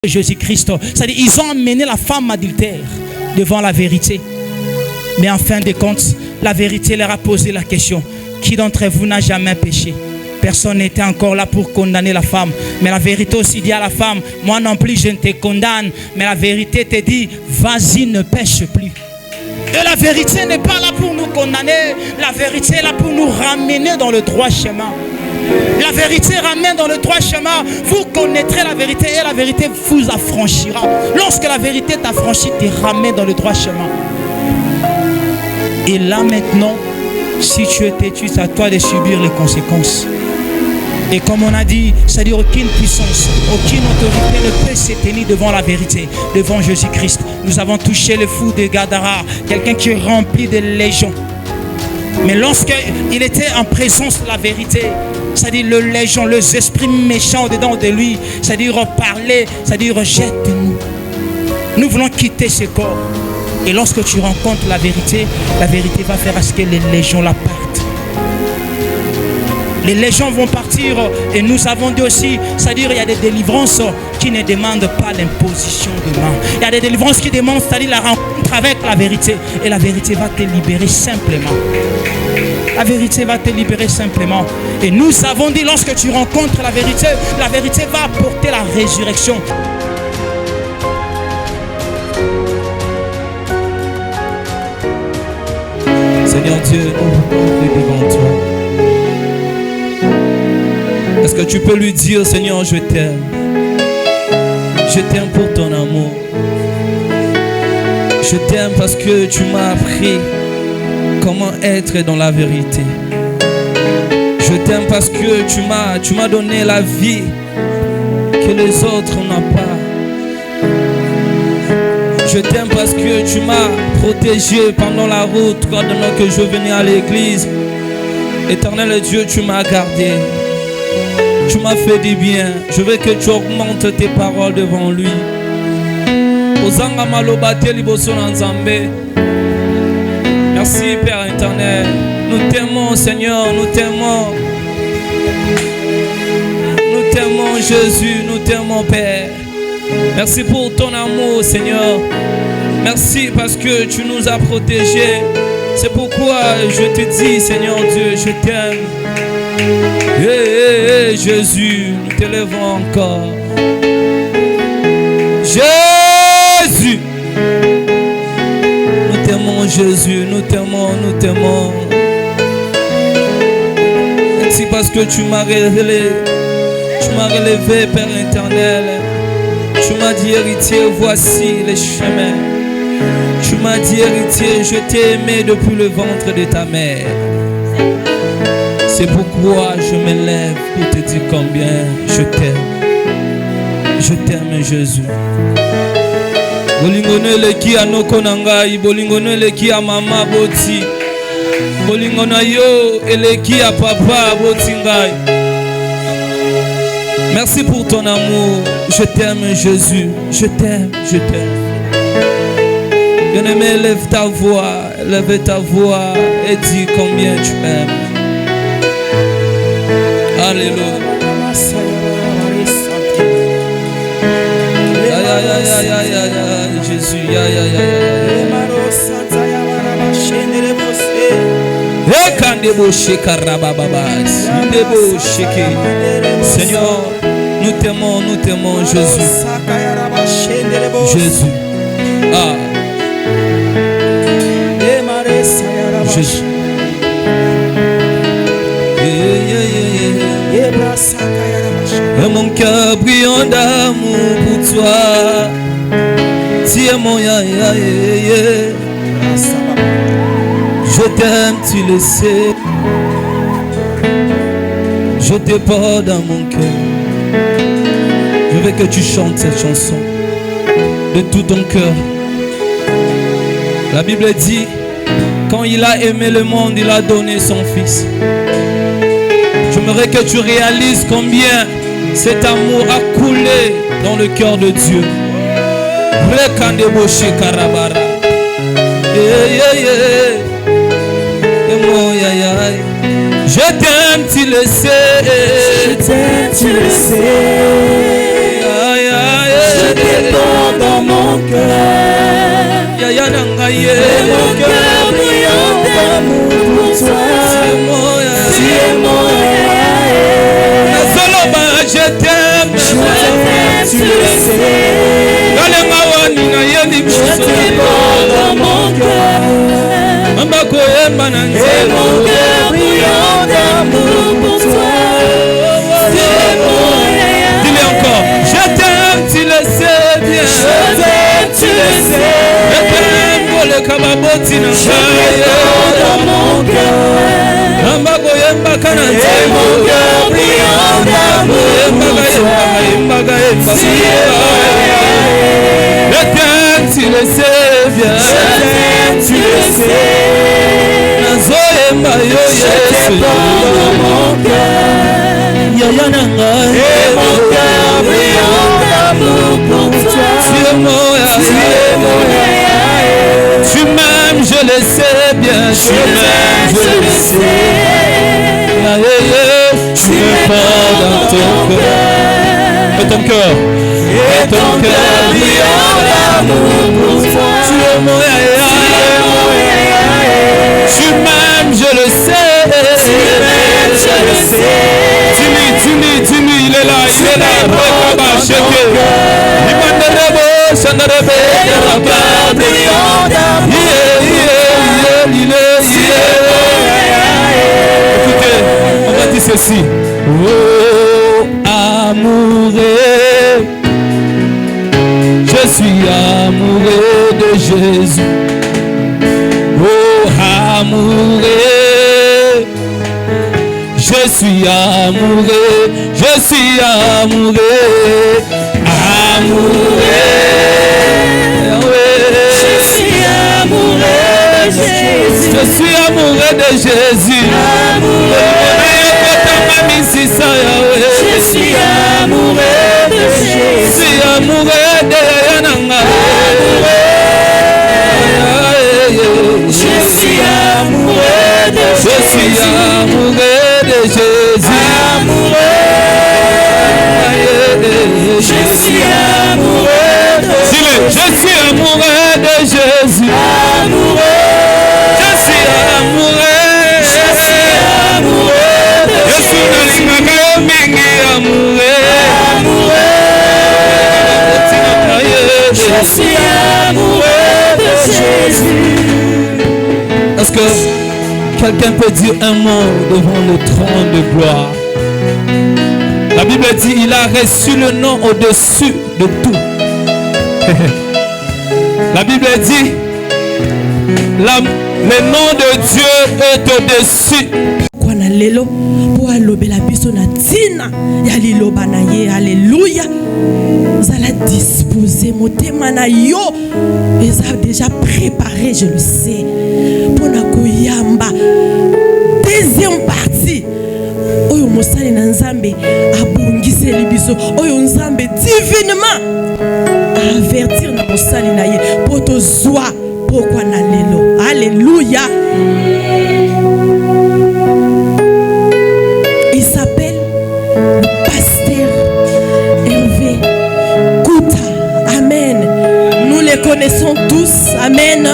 Jésus-Christ. C'est-à-dire, ils ont amené la femme adultère devant la vérité. Mais en fin de compte, la vérité leur a posé la question: qui d'entre vous n'a jamais péché? Personne n'était encore là pour condamner la femme. Mais la vérité aussi dit à la femme: moi non plus je ne te condamne. Mais la vérité te dit: vas-y, ne pêche plus. Et la vérité n'est pas là pour nous condamner. La vérité est là pour nous ramener dans le droit chemin. La vérité ramène dans le droit chemin. Vous connaîtrez la vérité et la vérité vous affranchira. Lorsque la vérité t'affranchit, te ramène dans le droit chemin. Et là maintenant, si tu es têtu, c'est à toi de subir les conséquences. Et comme on a dit, c'est-à-dire aucune puissance, aucune autorité ne peut se tenir devant la vérité, devant Jésus-Christ. Nous avons touché le fou de Gadara, quelqu'un qui est rempli de légions. Mais lorsqu'il était en présence de la vérité, c'est-à-dire le légion, les esprits méchants dedans de lui, c'est-à-dire parler, c'est-à-dire rejette-nous. Nous voulons quitter ce corps. Et lorsque tu rencontres la vérité va faire à ce que les légions la partent. Les légions vont partir et nous avons dit aussi, c'est-à-dire il y a des délivrances qui ne demandent pas l'imposition de main. Il y a des délivrances qui demandent, c'est-à-dire la rencontre avec la vérité. Et la vérité va te libérer simplement. La vérité va te libérer simplement. Et nous avons dit, lorsque tu rencontres la vérité va apporter la résurrection. Seigneur Dieu, nous est devant toi. Est-ce que tu peux lui dire: Seigneur, je t'aime. Je t'aime pour ton amour. Je t'aime parce que tu m'as appris comment être dans la vérité. Je t'aime parce que tu m'as donné la vie que les autres n'ont pas. Je t'aime parce que tu m'as protégé pendant la route pendant que je venais à l'église. Éternel Dieu, tu m'as gardé. Tu m'as fait du bien. Je veux que tu augmentes tes paroles devant lui. Merci Père éternel. Nous t'aimons Seigneur, nous t'aimons. Nous t'aimons Jésus, nous t'aimons Père. Merci pour ton amour Seigneur. Merci parce que tu nous as protégés. C'est pourquoi je te dis Seigneur Dieu, je t'aime. Hey, Jésus, nous t'élevons encore. Jésus, nous t'aimons Jésus, nous t'aimons, nous t'aimons. Merci parce que tu m'as relevé, Père éternel. Tu m'as dit héritier, voici les chemins. Tu m'as dit héritier, je t'ai aimé depuis le ventre de ta mère. C'est pourquoi je me lève pour te dire combien je t'aime. Je t'aime Jésus. Bolingone leki anoko nangai, bolingone leki a mama boti. Bolingona yo eleki a papa boti ngai. Merci pour ton amour. Je t'aime Jésus. Je t'aime, je t'aime. Bien-aimé, lève ta voix et dis combien tu m'aimes. Alléluia. Jésus, Seigneur, nous t'aimons Jésus. Jésus. Ah. Jésus. Et mon cœur brillant d'amour pour toi. Tu es mon Je t'aime, tu le sais. Je te porte dans mon cœur. Je veux que tu chantes cette chanson de tout ton cœur. La Bible dit, quand il a aimé le monde, il a donné son fils. J'aimerais que tu réalises combien cet amour a coulé dans le cœur de Dieu. Je t'aime, tu le sais. Je t'aime, tu le sais. Je bon dans mon cœur. Et mon cœur brûlant d'amour pour toi. Tu es mon je t'aime, tu le sais. Je t'aime dans mon cœur. Et mon cœur brûlant d'amour pour toi. Tu es mon dis-le encore. Je t'aime, tu le sais bien. Je t'aime, tu le sais. Je t'aime, je t'aime dans mon cœur. Et mon cœur brillant d'amour pour toi. Tu es je t'aime, tu le sais bien. Je t'aime, tu le sais. Je t'aime dans mon cœur. Et mon cœur brillant d'amour pour toi. Tu es mon tu m'aimes, je le sais bien. Tu m'aimes, je le sais. Tu me prends dans ton cœur. Et ton cœur. Et ton cœur brillant d'amour pour toi. Tu es mon tu m'aimes, je le sais. Tu m'aimes, je le sais. Dis-lui, il est là, il est là. Et mon cœur brillant d'amour. Écoutez, on va dire ceci. Oh, amoureux, je suis amoureux de Jésus. Oh, amoureux, je suis amoureux, je suis amoureux, amoureux. Je suis amoureux de Jésus. Je suis amoureux de Jésus. Je suis amoureux de Yananga. Je suis amoureux de Jésus. Je suis amoureux de Jésus. Je suis amoureux de Jésus. Je suis amoureux de Jésus. Je suis amoureux. Je suis amoureux de Jésus. Je suis amoureux de Jésus. Est-ce que quelqu'un peut dire un mot devant le trône de gloire? La Bible dit il a reçu le nom au-dessus de tout. La Bible dit le nom de Dieu est au-dessus. Lelo po alobela biso na tina ya liloba na ye. Alléluia. Zala disposer motema na yo eza déjà préparé, je le sais, pour na koyamba deuxième partie oyo mosali na nzambe abongiseli biso oyo nzambe divinement avertir na mosali na ye po tozwa pokwa na lelo. Alléluia. Il s'appelle Pasteur Hervé Kouta. Amen. Nous les connaissons tous. Amen.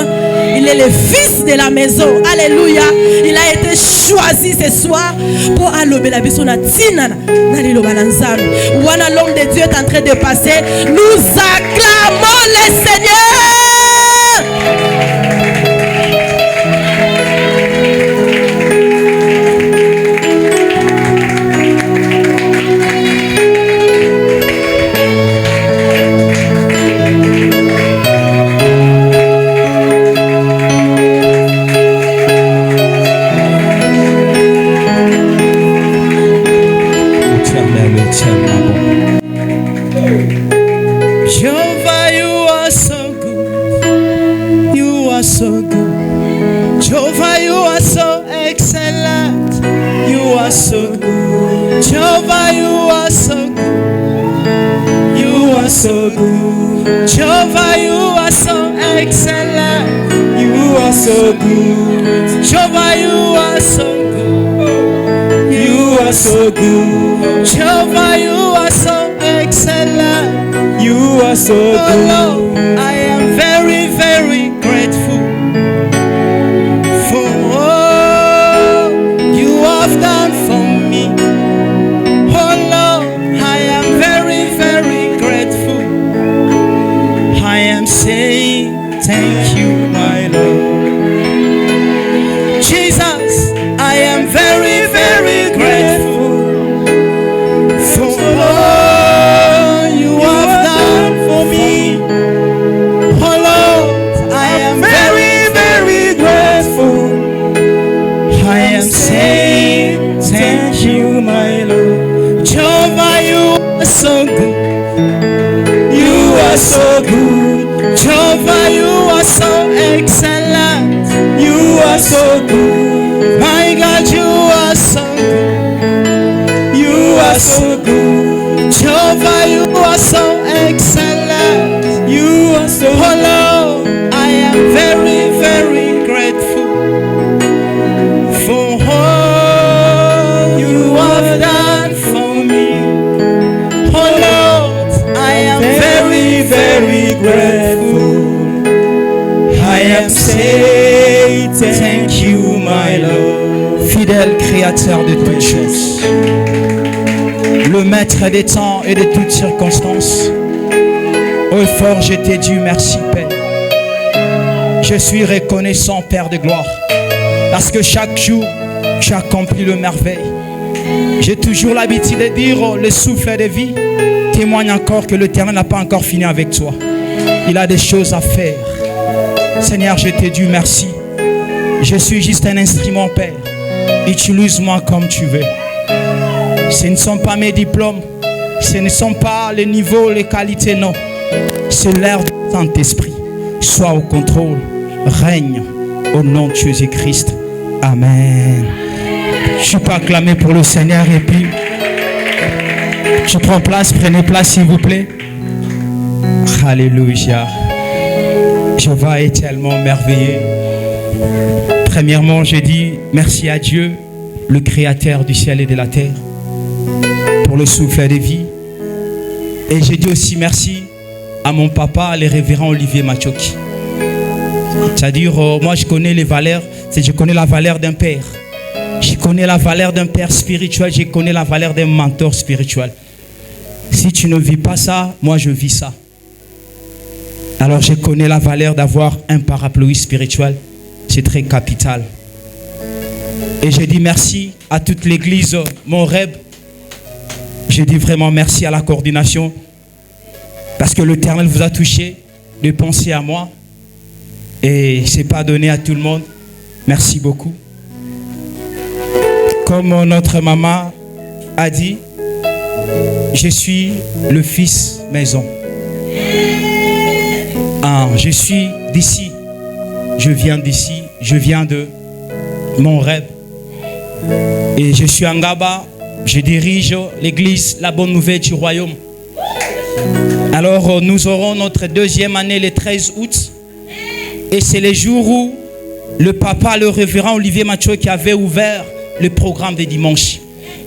Il est le fils de la maison. Alléluia. Il a été choisi ce soir pour allober la biso na tina na liloba na nzambe. Wana l'homme de Dieu est en train de passer. Nous acclamons le Seigneur. Jehovah, you are so good. You are so good. Jehovah, you are so excellent. You are so good. Jehovah, you are so good. You are so good. Jehovah, you are so excellent. You are so good. Jehovah, you are so good. You are so good. Jehovah, you are so excellent. You You are so Oh good. Lord, I am very, very grateful for all you have done for me. Oh Lord, I am very, very grateful. I am saying thank you, my Lord. Jesus, I am very, very grateful for all you have done for me. Oh Lord, I am very, very grateful. I am saying thank you, my Lord. Jehovah, you are so good. You are so good. Jehovah, you are so excellent. You are so good. My God, you are so good. You are so good. Jehovah, you are so excellent. You are so. Oh Lord, I am very, very grateful for all you have done for me. Oh Lord, I am very, very grateful. I am saying thank you, my Lord. Fidèle créateur de toutes choses, le maître des temps et de toutes circonstances. Ô fort, je t'ai dit merci, Père. Je suis reconnaissant, Père de gloire, parce que chaque jour, tu accomplis le merveille. J'ai toujours l'habitude de dire, le souffle de vie témoigne encore que l'Éternel n'a pas encore fini avec toi. Il a des choses à faire. Seigneur, je te dis merci. Je suis juste un instrument, Père. Utilise-moi comme tu veux. Ce ne sont pas mes diplômes, ce ne sont pas les niveaux, les qualités, non. C'est l'air du Saint-Esprit. Sois au contrôle, règne au nom de Jésus-Christ. Amen. Je peux acclamer pour le Seigneur et puis je prends place, prenez place s'il vous plaît. Alléluia. Jéhovah est tellement merveilleux. Premièrement, je dis merci à Dieu, le créateur du ciel et de la terre, pour le souffle de vie. Et je dis aussi merci à mon papa, le révérend Olivier Machoki. C'est-à-dire, moi je connais les valeurs, je connais la valeur d'un père. Je connais la valeur d'un père spirituel, je connais la valeur d'un mentor spirituel. Si tu ne vis pas ça, moi je vis ça. Alors je connais la valeur d'avoir un parapluie spirituel. C'est très capital. Et je dis merci à toute l'église, mon rêve. Je dis vraiment merci à la coordination. Parce que l'Éternel vous a touché de penser à moi. Et ce n'est pas donné à tout le monde. Merci beaucoup. Comme notre maman a dit, je suis le fils maison. Je suis d'ici. Je viens d'ici. Je viens de mon rêve. Et je suis en Gaba. Je dirige l'église La Bonne Nouvelle du Royaume. Alors nous aurons notre deuxième année le 13 août. Et c'est le jour où le papa, le révérend Olivier Mathieu qui avait ouvert le programme de dimanche.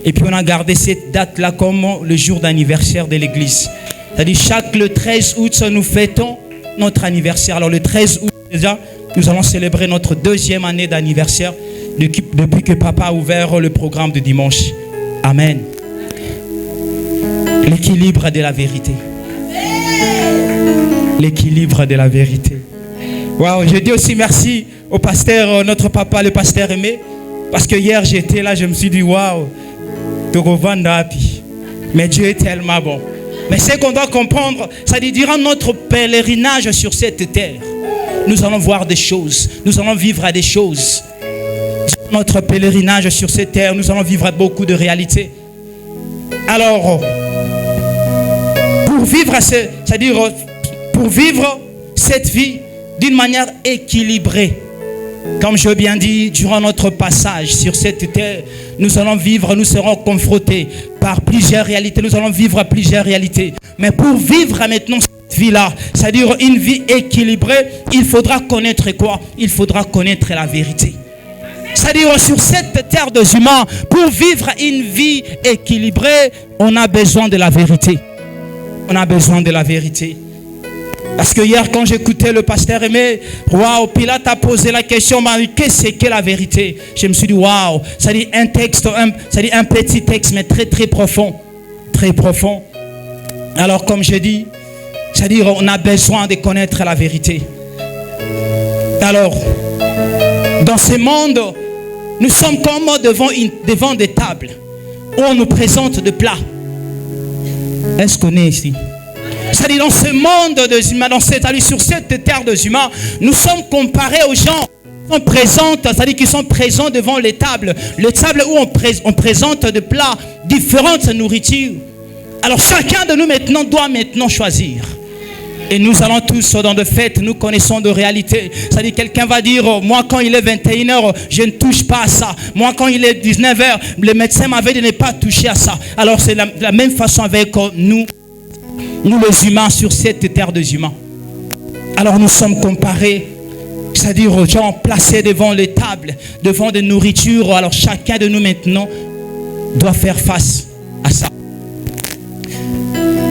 Et puis on a gardé cette date-là comme le jour d'anniversaire de l'église. C'est-à-dire chaque le 13 août, nous fêtons notre anniversaire. Alors le 13 août déjà, nous allons célébrer notre deuxième année d'anniversaire depuis que papa a ouvert le programme de dimanche. Amen. L'équilibre de la vérité. L'équilibre de la vérité. Wow, je dis aussi merci au pasteur, notre papa, le pasteur Aimé. Parce que hier j'étais là, je me suis dit waouh, mais Dieu est tellement bon. Mais ce qu'on doit comprendre, ça dit durant notre pèlerinage sur cette terre, nous allons voir des choses, nous allons vivre des choses. Durant notre pèlerinage sur cette terre, nous allons vivre beaucoup de réalités. Alors, pour vivre cette vie d'une manière équilibrée, comme je bien dit, durant notre passage sur cette terre, nous allons vivre, nous serons confrontés par plusieurs réalités, nous allons vivre plusieurs réalités. Mais pour vivre maintenant cette vie-là, c'est-à-dire une vie équilibrée, il faudra connaître quoi? Il faudra connaître la vérité. C'est-à-dire sur cette terre des humains, pour vivre une vie équilibrée, on a besoin de la vérité. On a besoin de la vérité. Parce que hier, quand j'écoutais le pasteur Aimé, waouh, Pilate a posé la question, qu'est-ce que la vérité? Je me suis dit, waouh, ça dit un texte, ça dit un petit texte, mais très très profond. Très profond. Alors, comme je dis, c'est-à-dire on a besoin de connaître la vérité. Alors, dans ce monde, nous sommes comme devant des tables où on nous présente des plats. Est-ce qu'on est ici? C'est-à-dire dans ce monde des humains, sur cette terre des humains, nous sommes comparés aux gens qui sont présents, c'est-à-dire qui sont présents devant les tables où on présente des plats, différentes nourritures. Alors chacun de nous maintenant doit choisir. Et nous allons tous dans de fêtes, nous connaissons de réalité. C'est-à-dire quelqu'un va dire, moi quand il est 21h, je ne touche pas à ça. Moi quand il est 19h, le médecin m'avait dit de ne pas toucher à ça. Alors c'est la même façon avec nous les humains sur cette terre des humains. Alors nous sommes comparés, c'est-à-dire aux gens placés devant les tables, devant des nourritures. Alors chacun de nous maintenant doit faire face à ça.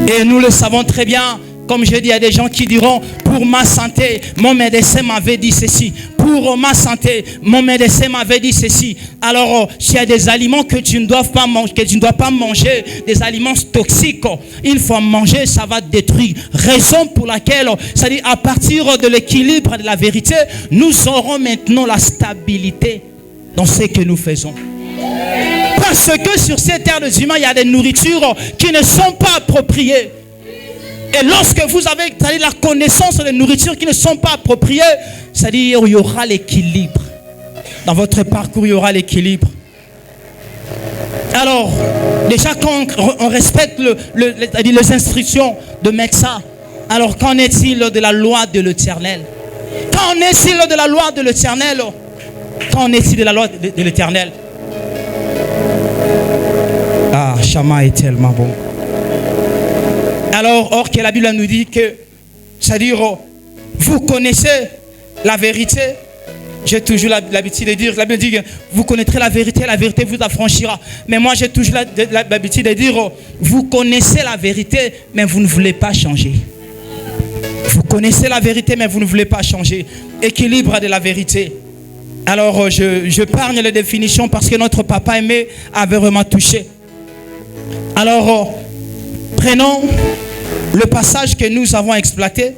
Et nous le savons très bien. Comme je dis, il y a des gens qui diront, pour ma santé, mon médecin m'avait dit ceci. Pour ma santé, mon médecin m'avait dit ceci. Alors, s'il y a des aliments que tu ne dois pas manger, des aliments toxiques, il faut manger, ça va te détruire. Raison pour laquelle, c'est-à-dire à partir de l'équilibre de la vérité, nous aurons maintenant la stabilité dans ce que nous faisons. Parce que sur cette terre des humains, il y a des nourritures qui ne sont pas appropriées. Et lorsque vous avez la connaissance des nourritures qui ne sont pas appropriées, c'est-à-dire il y aura l'équilibre. Dans votre parcours, il y aura l'équilibre. Alors, déjà quand on respecte les instructions de médecins, alors qu'en est-il de la loi de l'Éternel? Qu'en est-il de la loi de l'Éternel? Qu'en est-il de la loi de l'Éternel? Ah, Shama est tellement bon. Alors, or que la Bible nous dit que, c'est-à-dire, vous connaissez la vérité. J'ai toujours l'habitude de dire, la Bible dit que vous connaîtrez la vérité vous affranchira. Mais moi, j'ai toujours l'habitude de dire, vous connaissez la vérité, mais vous ne voulez pas changer. Vous connaissez la vérité, mais vous ne voulez pas changer. Équilibre de la vérité. Alors, je parle les définitions parce que notre papa Aimé avait vraiment touché. Alors, prenons le passage que nous avons exploité.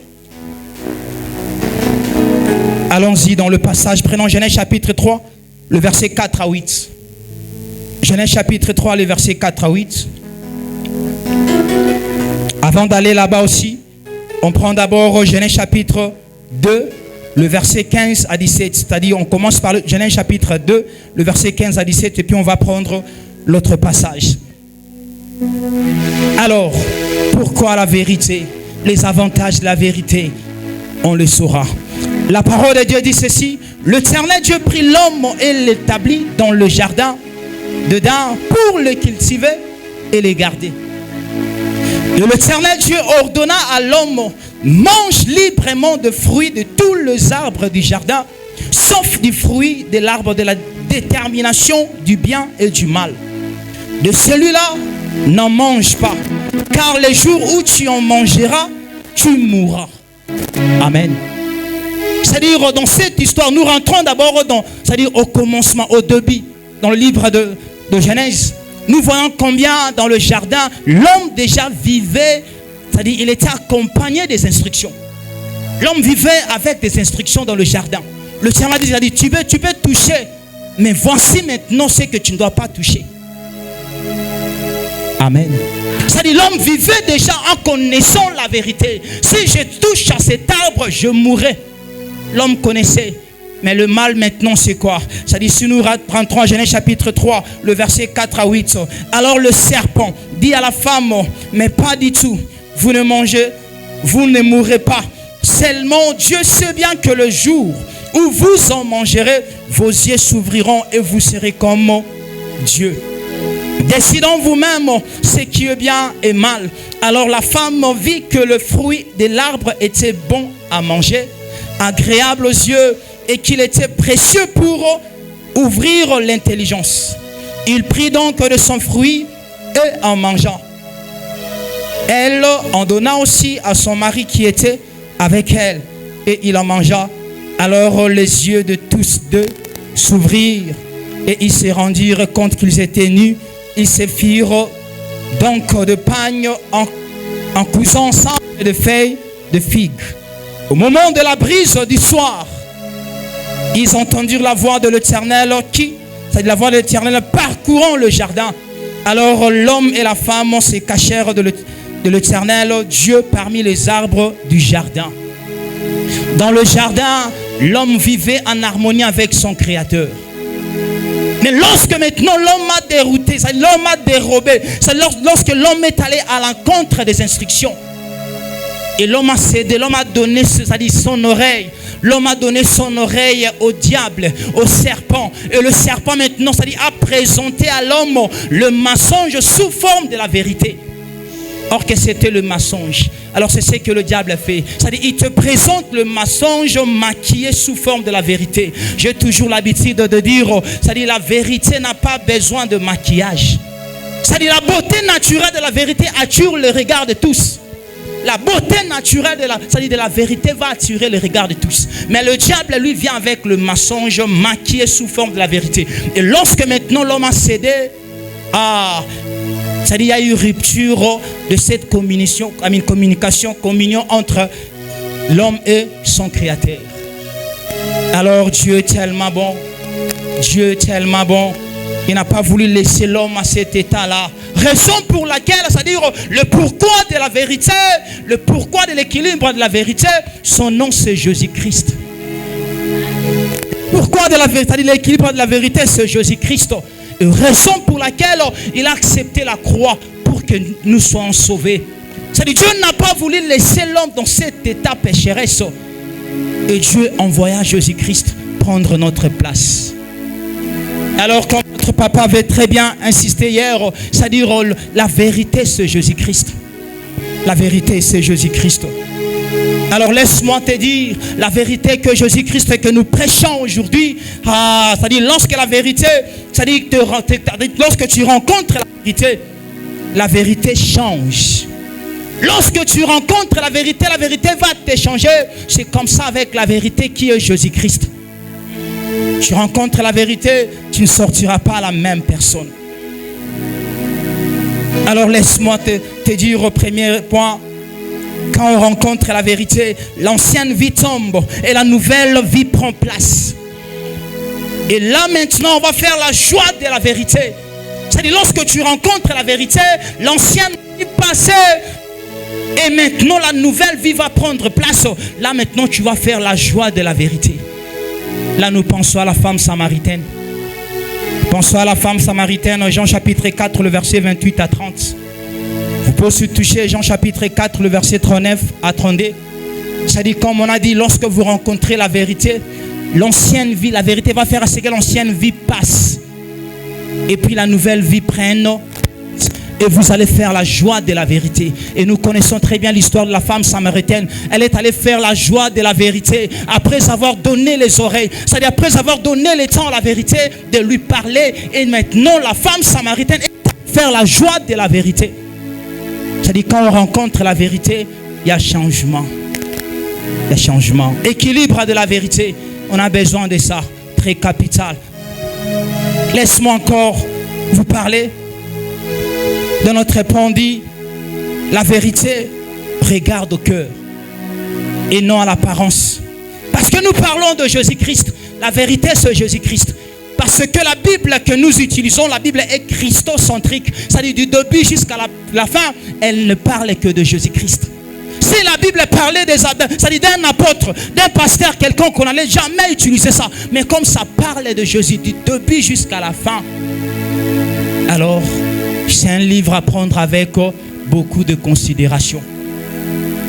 Allons-y dans le passage. Prenons Genèse chapitre 3, le verset 4 à 8. Genèse chapitre 3, le verset 4 à 8. Avant d'aller là-bas aussi, on prend d'abord Genèse chapitre 2, le verset 15 à 17. C'est-à-dire, on commence par Genèse chapitre 2, le verset 15 à 17, et puis on va prendre l'autre passage. Alors, pourquoi la vérité? Les avantages de la vérité, on le saura. La parole de Dieu dit ceci: l'Éternel Dieu prit l'homme et l'établit dans le jardin dedans pour le cultiver et le garder. Et l'Éternel Dieu ordonna à l'homme: mange librement des fruits de tous les arbres du jardin, sauf du fruit de l'arbre de la détermination du bien et du mal. De celui-là, n'en mange pas, car les jours où tu en mangeras, tu mourras. Amen. C'est-à-dire, dans cette histoire, nous rentrons d'abord c'est-à-dire au commencement, au début, dans le livre de Genèse. Nous voyons combien dans le jardin, l'homme déjà vivait, c'est-à-dire il était accompagné des instructions. L'homme vivait avec des instructions dans le jardin. Le Seigneur a dit, tu peux toucher, mais voici maintenant ce que tu ne dois pas toucher. Amen. C'est-à-dire l'homme vivait déjà en connaissant la vérité. Si je touche à cet arbre, je mourrai. L'homme connaissait. Mais le mal maintenant c'est quoi? C'est-à-dire si nous rentrons à Genèse chapitre 3, le verset 4 à 8. Alors le serpent dit à la femme: mais pas du tout. Vous ne mangez, vous ne mourrez pas. Seulement Dieu sait bien que le jour où vous en mangerez, vos yeux s'ouvriront et vous serez comme Dieu. Décidons vous-même ce qui est bien et mal. Alors la femme vit que le fruit de l'arbre était bon à manger, agréable aux yeux, et qu'il était précieux pour ouvrir l'intelligence. Il prit donc de son fruit et en mangeant. Elle en donna aussi à son mari qui était avec elle, et il en mangea. Alors les yeux de tous deux s'ouvrirent, et ils se rendirent compte qu'ils étaient nus. Ils se firent donc de pagne en cousant ensemble de feuilles de figues. Au moment de la brise du soir, ils entendirent la voix de l'Éternel c'est la voix de l'Éternel parcourant le jardin. Alors l'homme et la femme se cachèrent de l'Éternel Dieu parmi les arbres du jardin. Dans le jardin, l'homme vivait en harmonie avec son Créateur. Mais lorsque maintenant l'homme a dérouté, l'homme a dérobé, c'est lorsque l'homme est allé à l'encontre des instructions. Et l'homme a cédé, l'homme a donné son oreille. L'homme a donné son oreille au diable, au serpent. Et le serpent maintenant, a présenté à l'homme le mensonge sous forme de la vérité. Or que c'était le mensonge. Alors c'est ce que le diable fait. C'est-à-dire il te présente le mensonge maquillé sous forme de la vérité. J'ai toujours l'habitude de dire, c'est-à-dire la vérité n'a pas besoin de maquillage. C'est-à-dire la beauté naturelle de la vérité attire le regard de tous. La beauté naturelle de la vérité va attirer le regard de tous. Mais le diable, lui, vient avec le mensonge maquillé sous forme de la vérité. Et lorsque maintenant l'homme a cédé, c'est-à-dire il y a eu rupture de cette communion entre l'homme et son Créateur. Alors Dieu est tellement bon. Dieu est tellement bon. Il n'a pas voulu laisser l'homme à cet état-là. Raison pour laquelle, c'est-à-dire le pourquoi de la vérité, le pourquoi de l'équilibre de la vérité, son nom c'est Jésus-Christ. Pourquoi de la vérité, c'est-à-dire l'équilibre de la vérité, c'est Jésus-Christ. Raison pour laquelle il a accepté la croix pour que nous soyons sauvés. C'est-à-dire Dieu n'a pas voulu laisser l'homme dans cet état pécheresse. Et Dieu envoya Jésus-Christ prendre notre place. Alors comme notre papa avait très bien insisté hier, c'est-à-dire la vérité c'est Jésus-Christ. La vérité c'est Jésus-Christ. Alors laisse-moi te dire, la vérité que Jésus-Christ que nous prêchons aujourd'hui, c'est-à-dire lorsque la vérité, c'est-à-dire lorsque tu rencontres la vérité change. Lorsque tu rencontres la vérité va te changer. C'est comme ça avec la vérité qui est Jésus-Christ. Tu rencontres la vérité, tu ne sortiras pas la même personne. Alors laisse-moi te dire au premier point, quand on rencontre la vérité, l'ancienne vie tombe et la nouvelle vie prend place. Et là maintenant, on va faire la joie de la vérité. C'est-à-dire lorsque tu rencontres la vérité, l'ancienne vie passée et maintenant la nouvelle vie va prendre place. Là maintenant, tu vas faire la joie de la vérité. Là, nous pensons à la femme samaritaine. Pensons à la femme samaritaine, Jean chapitre 4, le verset 28 à 30. Vous pouvez aussi toucher Jean chapitre 4, le verset 39 à 32. C'est-à-dire, comme on a dit, lorsque vous rencontrez la vérité, l'ancienne vie, la vérité va faire à ce que l'ancienne vie passe. Et puis la nouvelle vie prenne. Et vous allez faire la joie de la vérité. Et nous connaissons très bien l'histoire de la femme samaritaine. Elle est allée faire la joie de la vérité après avoir donné les oreilles. C'est-à-dire après avoir donné le temps à la vérité de lui parler. Et maintenant la femme samaritaine est allée faire la joie de la vérité. C'est-à-dire quand on rencontre la vérité, il y a changement. Il y a changement. Équilibre de la vérité. On a besoin de ça. Très capital. Laisse-moi encore vous parler de notre répondit, la vérité regarde au cœur et non à l'apparence. Parce que nous parlons de Jésus-Christ, la vérité c'est Jésus-Christ. Parce que la Bible que nous utilisons, la Bible est christocentrique. C'est-à-dire du début jusqu'à la fin, elle ne parle que de Jésus-Christ. Si la Bible parlait c'est-à-dire d'un apôtre, d'un pasteur, quelqu'un qu'on n'allait jamais utiliser ça. Mais comme ça parle de Jésus du début jusqu'à la fin, alors c'est un livre à prendre avec beaucoup de considération.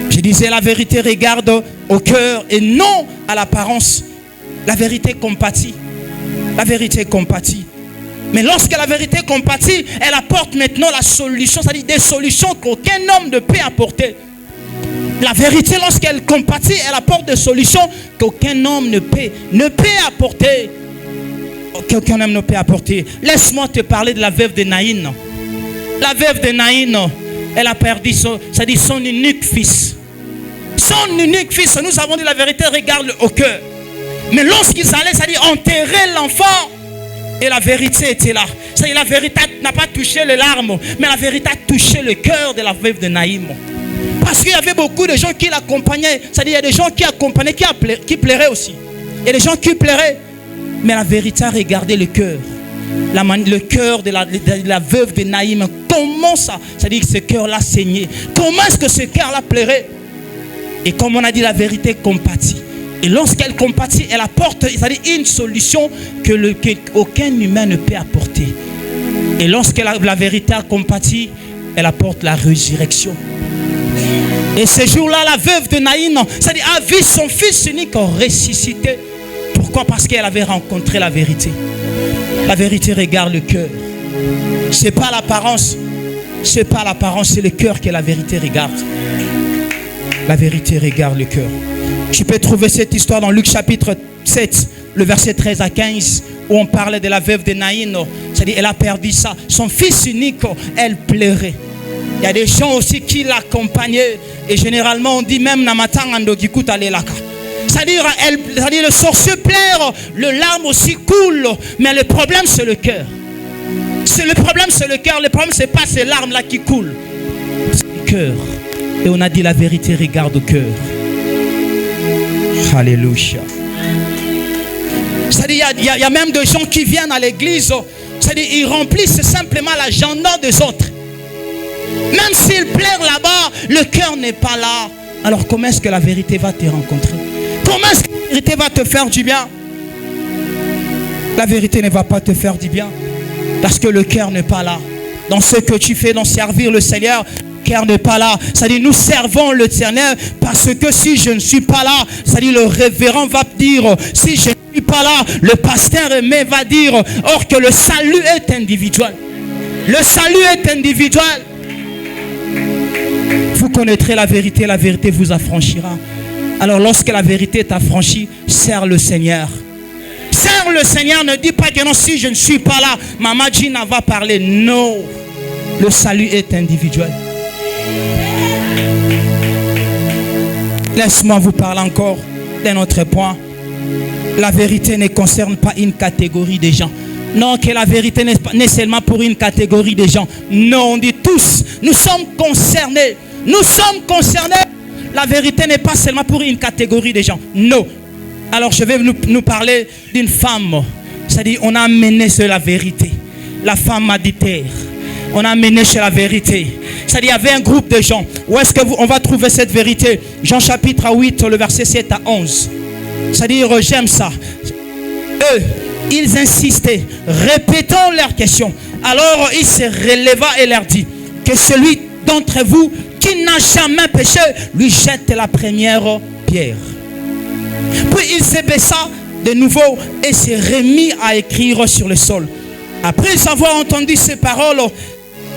Je disais, la vérité regarde au cœur et non à l'apparence. La vérité compatit. La vérité compatit. Mais lorsque la vérité compatit, elle apporte maintenant la solution, c'est-à-dire des solutions qu'aucun homme ne peut apporter. La vérité, lorsqu'elle compatit, elle apporte des solutions qu'aucun homme ne peut apporter. Qu'aucun homme ne peut apporter. Laisse-moi te parler de la veuve de Naïn. La veuve de Naïn, Elle a perdu son unique fils. Son unique fils, nous avons dit la vérité, regarde au cœur. Mais lorsqu'ils allaient, c'est-à-dire enterrer l'enfant, et la vérité était là. C'est-à-dire la vérité n'a pas touché les larmes, mais la vérité a touché le cœur de la veuve de Naïm. Parce qu'il y avait beaucoup de gens qui l'accompagnaient. C'est-à-dire il y a des gens qui accompagnaient, qui pleuraient aussi. Il y a des gens qui pleuraient. Mais la vérité a regardé le cœur. Le cœur de la veuve de Naïm. Comment ça? C'est-à-dire que ce cœur-là saignait. Comment est-ce que ce cœur-là pleurait? Et comme on a dit, la vérité compatit. Et lorsqu'elle compatit, elle apporte, c'est-à-dire une solution qu'aucun humain ne peut apporter. Et lorsque la vérité a compati, elle apporte la résurrection. Et ce jour-là, la veuve de Naïm, c'est-à-dire a vu son fils unique ressuscité. Pourquoi? Parce qu'elle avait rencontré la vérité. La vérité regarde le cœur. C'est pas l'apparence. C'est pas l'apparence, c'est le cœur que la vérité regarde. La vérité regarde le cœur. Tu peux trouver cette histoire dans Luc chapitre 7, le verset 13 à 15, où on parle de la veuve de Naïm. C'est-à-dire elle a perdu ça. Son fils unique, elle pleurait. Il y a des gens aussi qui l'accompagnaient. Et généralement, on dit même Namatangando Gikuta Lelaka. C'est-à-dire le sorcier pleure, le larme aussi coule. Mais le problème, c'est le cœur. Le problème, c'est le cœur. Le problème, c'est pas ces larmes-là qui coulent. C'est le cœur. Et on a dit la vérité regarde au cœur. Alléluia. C'est-à-dire, il y a même des gens qui viennent à l'église. C'est-à-dire, ils remplissent simplement l'agenda des autres. Même s'ils pleurent là-bas, le cœur n'est pas là. Alors comment est-ce que la vérité va te rencontrer? Comment est-ce que la vérité va te faire du bien? La vérité ne va pas te faire du bien. Parce que le cœur n'est pas là. Dans ce que tu fais, dans servir le Seigneur, le cœur n'est pas là. C'est-à-dire nous servons le Seigneur parce que si je ne suis pas là, c'est-à-dire le révérend va dire, si je ne suis pas là, le pasteur aimé va dire, or que le salut est individuel. Le salut est individuel. Vous connaîtrez la vérité vous affranchira. Alors lorsque la vérité est affranchie, sers le Seigneur. Sers le Seigneur, ne dis pas que non, si je ne suis pas là, Maman Gina va parler. Non, le salut est individuel. Laisse-moi vous parler encore d'un autre point. La vérité ne concerne pas une catégorie de gens. Non, que la vérité n'est seulement pour une catégorie de gens. Non, on dit tous, nous sommes concernés. Nous sommes concernés. La vérité n'est pas seulement pour une catégorie de gens. Non. Alors je vais nous parler d'une femme. C'est-à-dire, on a amené sur la vérité. La femme Adultère. On a amené sur la vérité. C'est-à-dire, il y avait un groupe de gens. Où est-ce qu'on va trouver cette vérité? Jean chapitre 8, le verset 7 à 11. C'est-à-dire, j'aime ça. Eux, ils insistaient, répétant leurs questions. Alors, il se releva et leur dit que celui d'entre vous qui n'a jamais péché, lui jette la première pierre. Puis il se baissa de nouveau et se remit à écrire sur le sol. Après avoir entendu ces paroles,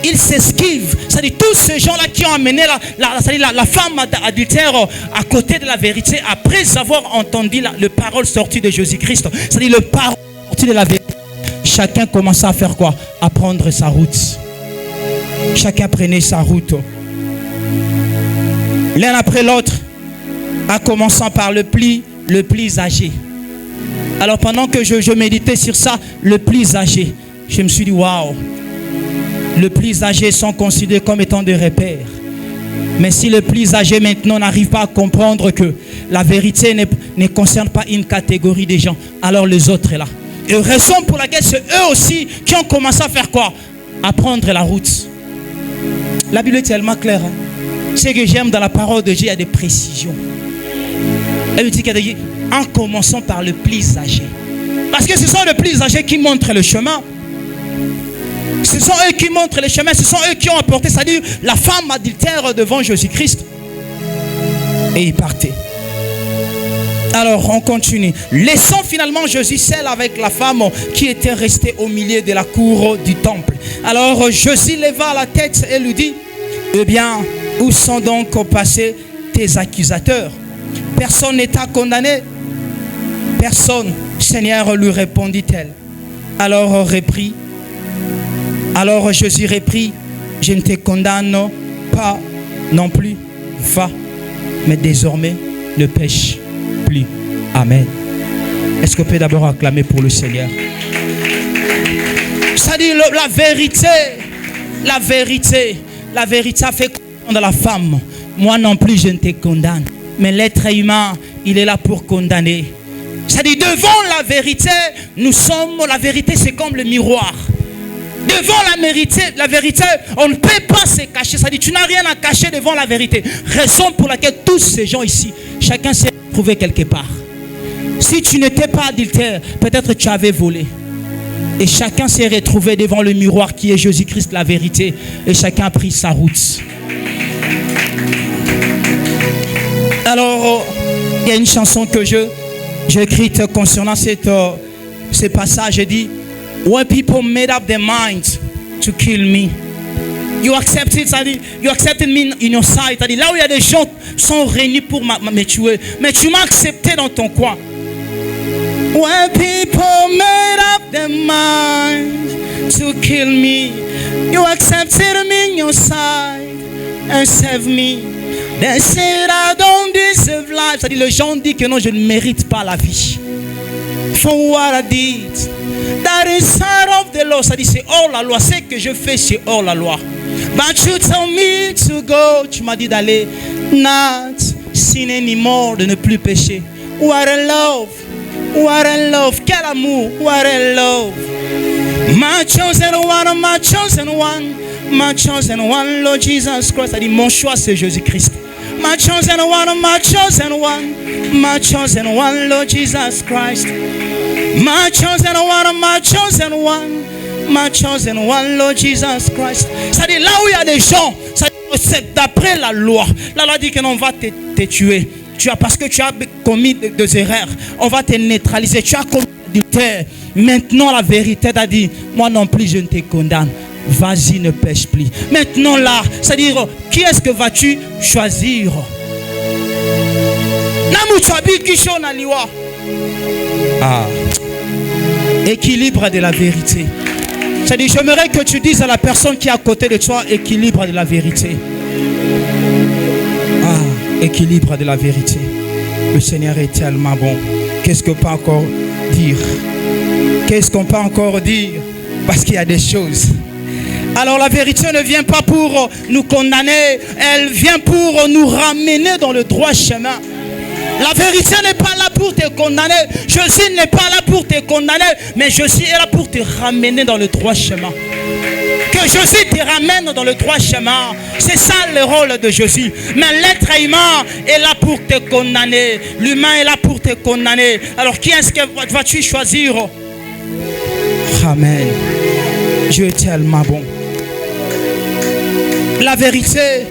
il s'esquive. C'est-à-dire tous ces gens-là qui ont amené la femme adultère à côté de la vérité, après avoir entendu les paroles sorties de Jésus-Christ, c'est-à-dire le parole sorties de la vérité, chacun commença à faire quoi? À prendre sa route. Chacun prenait sa route. L'un après l'autre, en commençant par le plus âgé. Alors pendant que je méditais sur ça, le plus âgé, je me suis dit waouh, le plus âgé sont considérés comme étant des repères. Mais si le plus âgé maintenant n'arrive pas à comprendre que la vérité ne concerne pas une catégorie de gens, alors les autres sont là. Et raison pour laquelle c'est eux aussi qui ont commencé à faire quoi? À prendre la route. La Bible est tellement claire. Hein? Ce que j'aime dans la parole de Dieu, il y a des précisions. Elle dit en commençant par le plus âgé. Parce que ce sont les plus âgés qui montrent le chemin. Ce sont eux qui montrent le chemin. Ce sont eux qui ont apporté, c'est-à-dire la femme adultère devant Jésus-Christ. Et ils partaient. Alors on continue. Laissant finalement Jésus seul avec la femme qui était restée au milieu de la cour du temple. Alors Jésus leva la tête et lui dit, eh bien, où sont donc passés tes accusateurs? Personne n'est à condamner. Personne, Seigneur, lui répondit-elle. Alors Jésus reprit, je ne te condamne pas non plus, va, mais désormais ne pêche plus. Amen. Est-ce qu'on peut d'abord acclamer pour le Seigneur? Ça dit la vérité a fait condamner la femme. Moi non plus je ne te condamne, mais l'être humain, il est là pour condamner. Ça dit devant la vérité, la vérité c'est comme le miroir. Devant la vérité, on ne peut pas se cacher. Ça dit tu n'as rien à cacher devant la vérité. Raison pour laquelle tous ces gens ici, chacun s'est trouvé quelque part. Si tu n'étais pas adultère, peut-être tu avais volé. Et chacun s'est retrouvé devant le miroir qui est Jésus-Christ, la vérité. Et chacun a pris sa route. Alors, il y a une chanson que j'ai écrite concernant ce passage. Je dis, when people made up their minds to kill me, you accepted, you accepted me in your sight. Là où il y a des gens qui sont réunis pour me tuer, mais tu m'as accepté dans ton coin. When people made up their minds to kill me, you accepted me in your sight and saved me. They said I don't deserve life. C'est-à-dire les gens disent que non, je ne mérite pas la vie. For what I did, that is side of the law. C'est-à-dire c'est hors la loi. Ce que je fais, c'est hors la loi. But you told me to go. Tu m'as dit d'aller. Not sin anymore, de ne plus pécher. What a love. What a love, quel amour, what a love. My chosen one, my chosen one, my chosen one, Lord Jesus Christ. Ça dit mon choix c'est Jésus-Christ. My chosen one, my chosen one, my chosen one, Lord Jesus Christ. My chosen one, my chosen one, my chosen one, Lord Jesus Christ. Ça dit là où il y a des gens, c'est d'après la loi. La loi dit que non, on va te tuer. Parce que tu as commis des erreurs, on va te neutraliser. Tu as commis l'adultère. Maintenant la vérité t'a dit, moi non plus je ne te condamne. Vas-y, ne pêche plus. Maintenant là, c'est-à-dire, qui est-ce que vas-tu choisir? Équilibre de la vérité. C'est-à-dire, j'aimerais que tu dises à la personne qui est à côté de toi, équilibre de la vérité. Équilibre de la vérité. Le Seigneur est tellement bon. Qu'est-ce qu'on peut encore dire? Qu'est-ce qu'on peut encore dire? Parce qu'il y a des choses. Alors la vérité ne vient pas pour nous condamner, elle vient pour nous ramener dans le droit chemin. La vérité n'est pas là pour te condamner. Jésus n'est pas là pour te condamner, mais Jésus est là pour te ramener dans le droit chemin. Que Jésus te ramène dans le droit chemin. C'est ça le rôle de Jésus. Mais l'être humain est là pour te condamner. L'humain est là pour te condamner. Alors qui est-ce que vas-tu choisir? Amen. Dieu est tellement bon. La vérité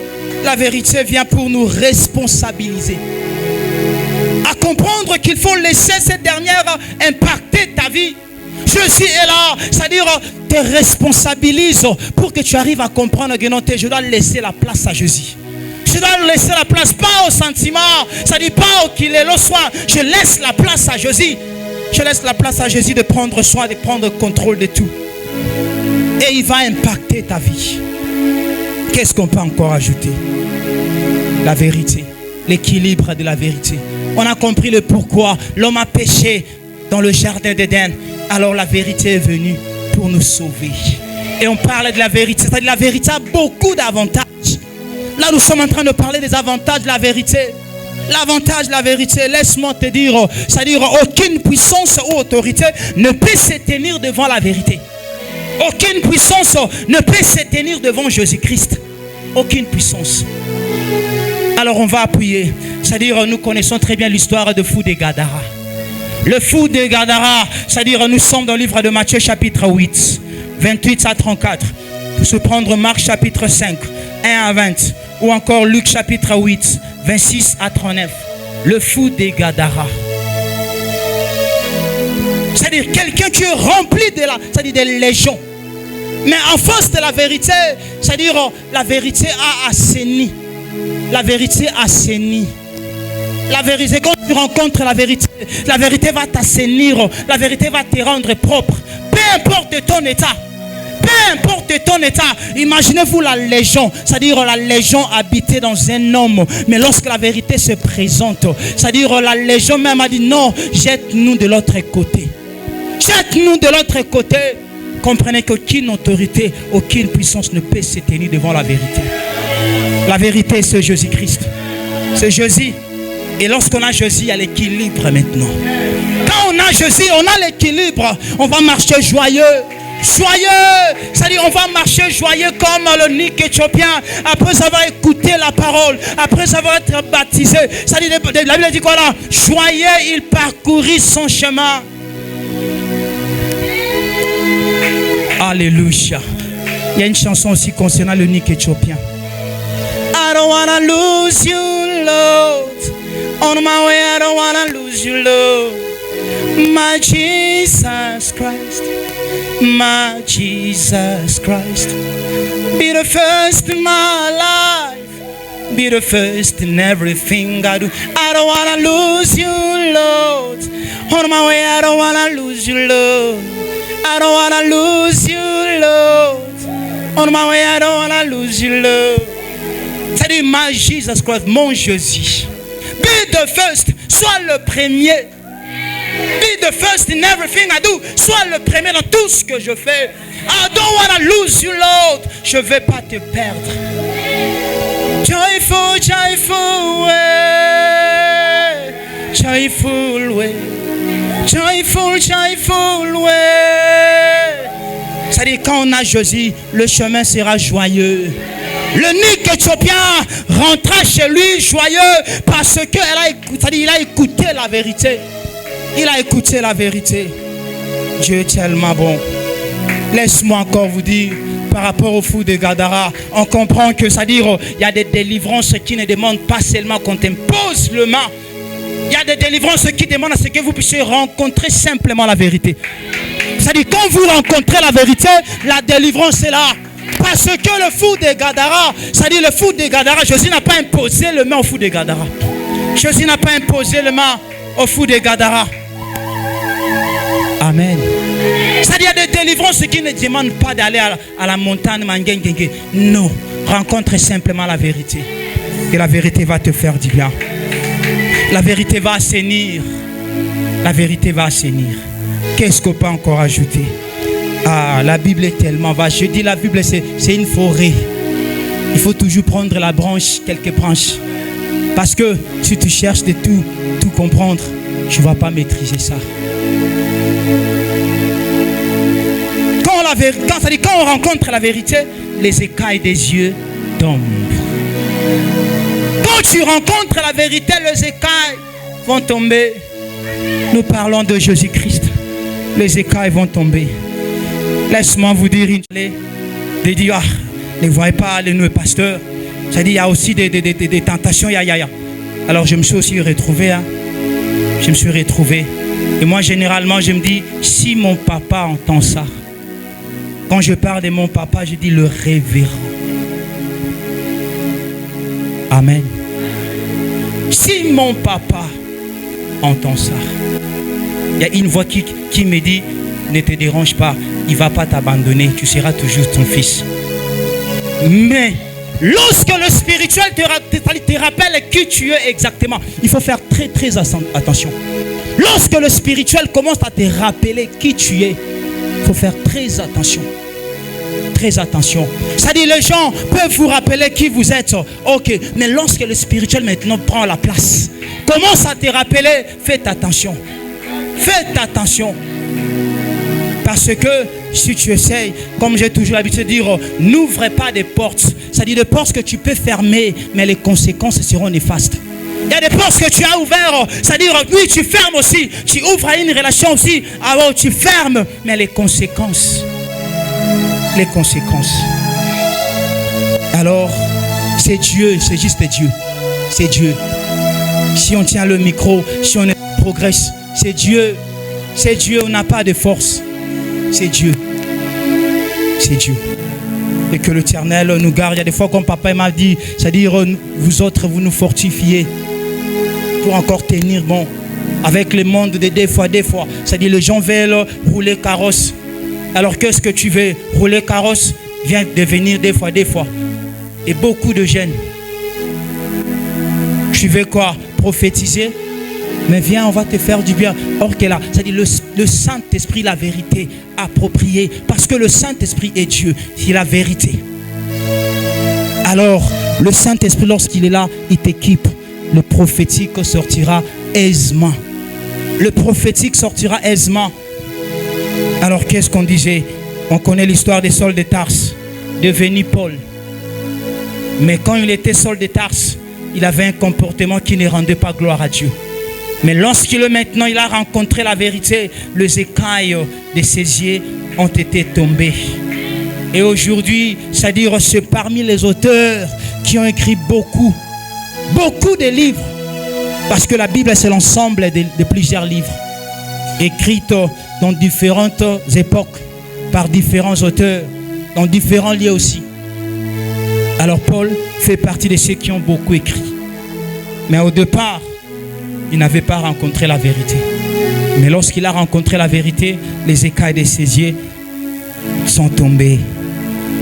vient pour nous responsabiliser. À comprendre qu'il faut laisser cette dernière impacter ta vie. Jésus est là, c'est-à-dire te responsabilise pour que tu arrives à comprendre que non, je dois laisser la place à Jésus. Je dois laisser la place, pas au sentiment, ça dit pas qu'il est le soir. Je laisse la place à Jésus. Je laisse la place à Jésus de prendre soin, de prendre contrôle de tout. Et il va impacter ta vie. Qu'est-ce qu'on peut encore ajouter? La vérité, l'équilibre de la vérité. On a compris le pourquoi l'homme a péché dans le jardin d'Éden. Alors la vérité est venue pour nous sauver. Et on parle de la vérité. C'est-à-dire la vérité a beaucoup d'avantages. Là nous sommes en train de parler des avantages de la vérité. L'avantage de la vérité, laisse-moi te dire, c'est-à-dire aucune puissance ou autorité ne peut se tenir devant la vérité. Aucune puissance ne peut se tenir devant Jésus-Christ. Aucune puissance. Alors on va appuyer. C'est-à-dire nous connaissons très bien l'histoire de fou de Gadara. Le fou de Gadara, c'est-à-dire nous sommes dans le livre de Matthieu chapitre 8, 28 à 34. Pour se prendre Marc chapitre 5, 1 à 20. Ou encore Luc chapitre 8, 26 à 39. Le fou de Gadara. C'est-à-dire quelqu'un qui est rempli de des légions. Mais en face de la vérité, c'est-à-dire la vérité a assaini. La vérité assainit. La vérité, quand tu rencontres la vérité va t'assainir. La vérité va te rendre propre. Peu importe ton état. Peu importe ton état, imaginez-vous la légion, c'est-à-dire la légion habitée dans un homme. Mais lorsque la vérité se présente, c'est-à-dire la légion même a dit non, jette-nous de l'autre côté. Jette-nous de l'autre côté. Comprenez qu'aucune autorité, aucune puissance ne peut se tenir devant la vérité. La vérité, c'est Jésus-Christ. C'est Jésus. Et lorsqu'on a Jésus, il y a l'équilibre maintenant. Quand on a Jésus, on a l'équilibre. On va marcher joyeux. Joyeux. C'est-à-dire on va marcher joyeux comme le Nick éthiopien. Après avoir écouté la parole. Après avoir été baptisé. C'est-à-dire la Bible dit quoi là? Joyeux, il parcourit son chemin. Alléluia. Il y a une chanson aussi concernant le Nick éthiopien. I don't wanna lose you, Lord. On my way, I don't wanna lose you, Lord. My Jesus Christ, my Jesus Christ. Be the first in my life. Be the first in everything I do. I don't wanna lose you, Lord. On my way, I don't wanna lose you, Lord. I don't wanna lose you, Lord. On my way, I don't wanna lose you, Lord. C'est-à-dire, my Jesus Christ, mon Jésus. Be the first, sois le premier. Be the first in everything I do. Sois le premier dans tout ce que je fais. I don't wanna lose you, Lord. Je ne vais pas te perdre. Joyful, joyful way. Joyful way. Joyful, joyful way. C'est-à-dire, quand on a Jésus, le chemin sera joyeux. Le Nick éthiopien rentra chez lui joyeux parce qu'il a écouté la vérité. Il a écouté la vérité. Dieu est tellement bon. Laisse-moi encore vous dire, par rapport au fou de Gadara, on comprend que, c'est-à-dire, il y a des délivrances qui ne demandent pas seulement qu'on t'impose le main. Il y a des délivrances qui demandent à ce que vous puissiez rencontrer simplement la vérité. C'est-à-dire, quand vous rencontrez la vérité, la délivrance est là. Parce que le fou de Gadara, c'est-à-dire le fou de Gadara, Jésus n'a pas imposé le main au fou de Gadara. Jésus n'a pas imposé le main au fou de Gadara. Amen. C'est-à-dire il y a des délivrances qui ne demandent pas d'aller à la montagne. Non, rencontre simplement la vérité. Et la vérité va te faire du bien. La vérité va assainir. La vérité va assainir. Qu'est-ce qu'on peut encore ajouter? Ah, la Bible est tellement vaste. Je dis la Bible, c'est une forêt. Il faut toujours prendre la branche, quelques branches. Parce que si tu cherches de tout comprendre, tu ne vas pas maîtriser ça. Quand on rencontre la vérité, les écailles des yeux tombent. Quand tu rencontres la vérité, les écailles vont tomber. Nous parlons de Jésus-Christ. Les écailles vont tomber. Laisse-moi vous dire, de dire, ne voyez pas le pasteur. C'est-à-dire, il y a aussi des tentations. Alors, je me suis aussi retrouvé. Je me suis retrouvé. Et moi, généralement, je me dis, si mon papa entend ça, quand je parle de mon papa, je dis le révérend. Amen. Si mon papa entend ça, il y a une voix qui me dit, ne te dérange pas, il ne va pas t'abandonner, tu seras toujours ton fils. Mais lorsque le spirituel te rappelle qui tu es exactement, il faut faire très très attention. Lorsque le spirituel commence à te rappeler qui tu es, il faut faire très attention. Très attention. C'est-à-dire les gens peuvent vous rappeler qui vous êtes. Ok, mais lorsque le spirituel maintenant prend la place, commence à te rappeler, faites attention. Faites attention. Parce que si tu essayes, comme j'ai toujours l'habitude de dire, n'ouvre pas des portes. C'est-à-dire des portes que tu peux fermer, mais les conséquences seront néfastes. Il y a des portes que tu as ouvertes, c'est-à-dire oui, tu fermes aussi. Tu ouvres à une relation aussi, alors tu fermes, mais les conséquences. Les conséquences. Alors, c'est Dieu, c'est juste Dieu. C'est Dieu. Si on tient le micro, si on progresse, c'est Dieu. C'est Dieu, on n'a pas de force. C'est Dieu. C'est Dieu. Et que l'Éternel nous garde. Il y a des fois comme papa m'a dit, c'est-à-dire vous autres, vous nous fortifiez pour encore tenir bon avec le monde de des fois. C'est-à-dire les gens veulent rouler carrosse. Alors qu'est-ce que tu veux? Rouler carrosse vient devenir des fois. Et beaucoup de jeunes. Tu veux quoi? Prophétiser? Mais viens, on va te faire du bien. Or que là, c'est-à-dire le Saint-Esprit, la vérité appropriée. Parce que le Saint-Esprit est Dieu, c'est la vérité. Alors, le Saint-Esprit, lorsqu'il est là, il t'équipe. Le prophétique sortira aisément. Le prophétique sortira aisément. Alors, qu'est-ce qu'on disait? On connaît l'histoire des Saul de Tarse, devenu Paul. Mais quand il était Saul de Tarse, il avait un comportement qui ne rendait pas gloire à Dieu. Mais lorsqu'il maintenant il a rencontré la vérité, les écailles de ses yeux ont été tombés. Et aujourd'hui, c'est-à-dire c'est parmi les auteurs qui ont écrit beaucoup de livres. Parce que la Bible, c'est l'ensemble de plusieurs livres. Écrits dans différentes époques, par différents auteurs, dans différents lieux aussi. Alors Paul fait partie de ceux qui ont beaucoup écrit. Mais au départ, il n'avait pas rencontré la vérité. Mais lorsqu'il a rencontré la vérité, les écailles de ses yeux sont tombés.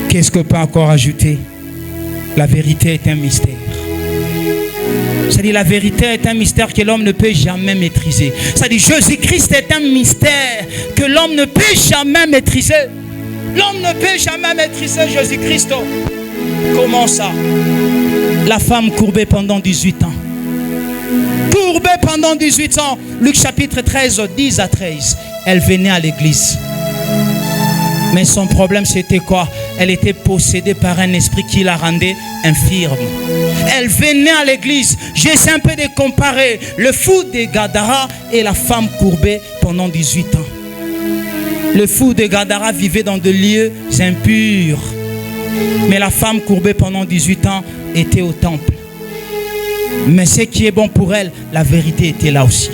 Qu'est-ce que peut encore ajouter? La vérité est un mystère. C'est-à-dire la vérité est un mystère que l'homme ne peut jamais maîtriser. C'est-à-dire Jésus-Christ est un mystère que l'homme ne peut jamais maîtriser. L'homme ne peut jamais maîtriser Jésus-Christ. Comment ça? La femme courbée pendant 18 ans. Courbée pendant 18 ans. Luc chapitre 13, 10 à 13. Elle venait à l'église. Mais son problème c'était quoi? Elle était possédée par un esprit qui la rendait infirme. Elle venait à l'église. J'essaie un peu de comparer le fou de Gadara et la femme courbée pendant 18 ans. Le fou de Gadara vivait dans des lieux impurs. Mais la femme courbée pendant 18 ans était au temple. Mais ce qui est bon pour elle, la vérité était là aussi.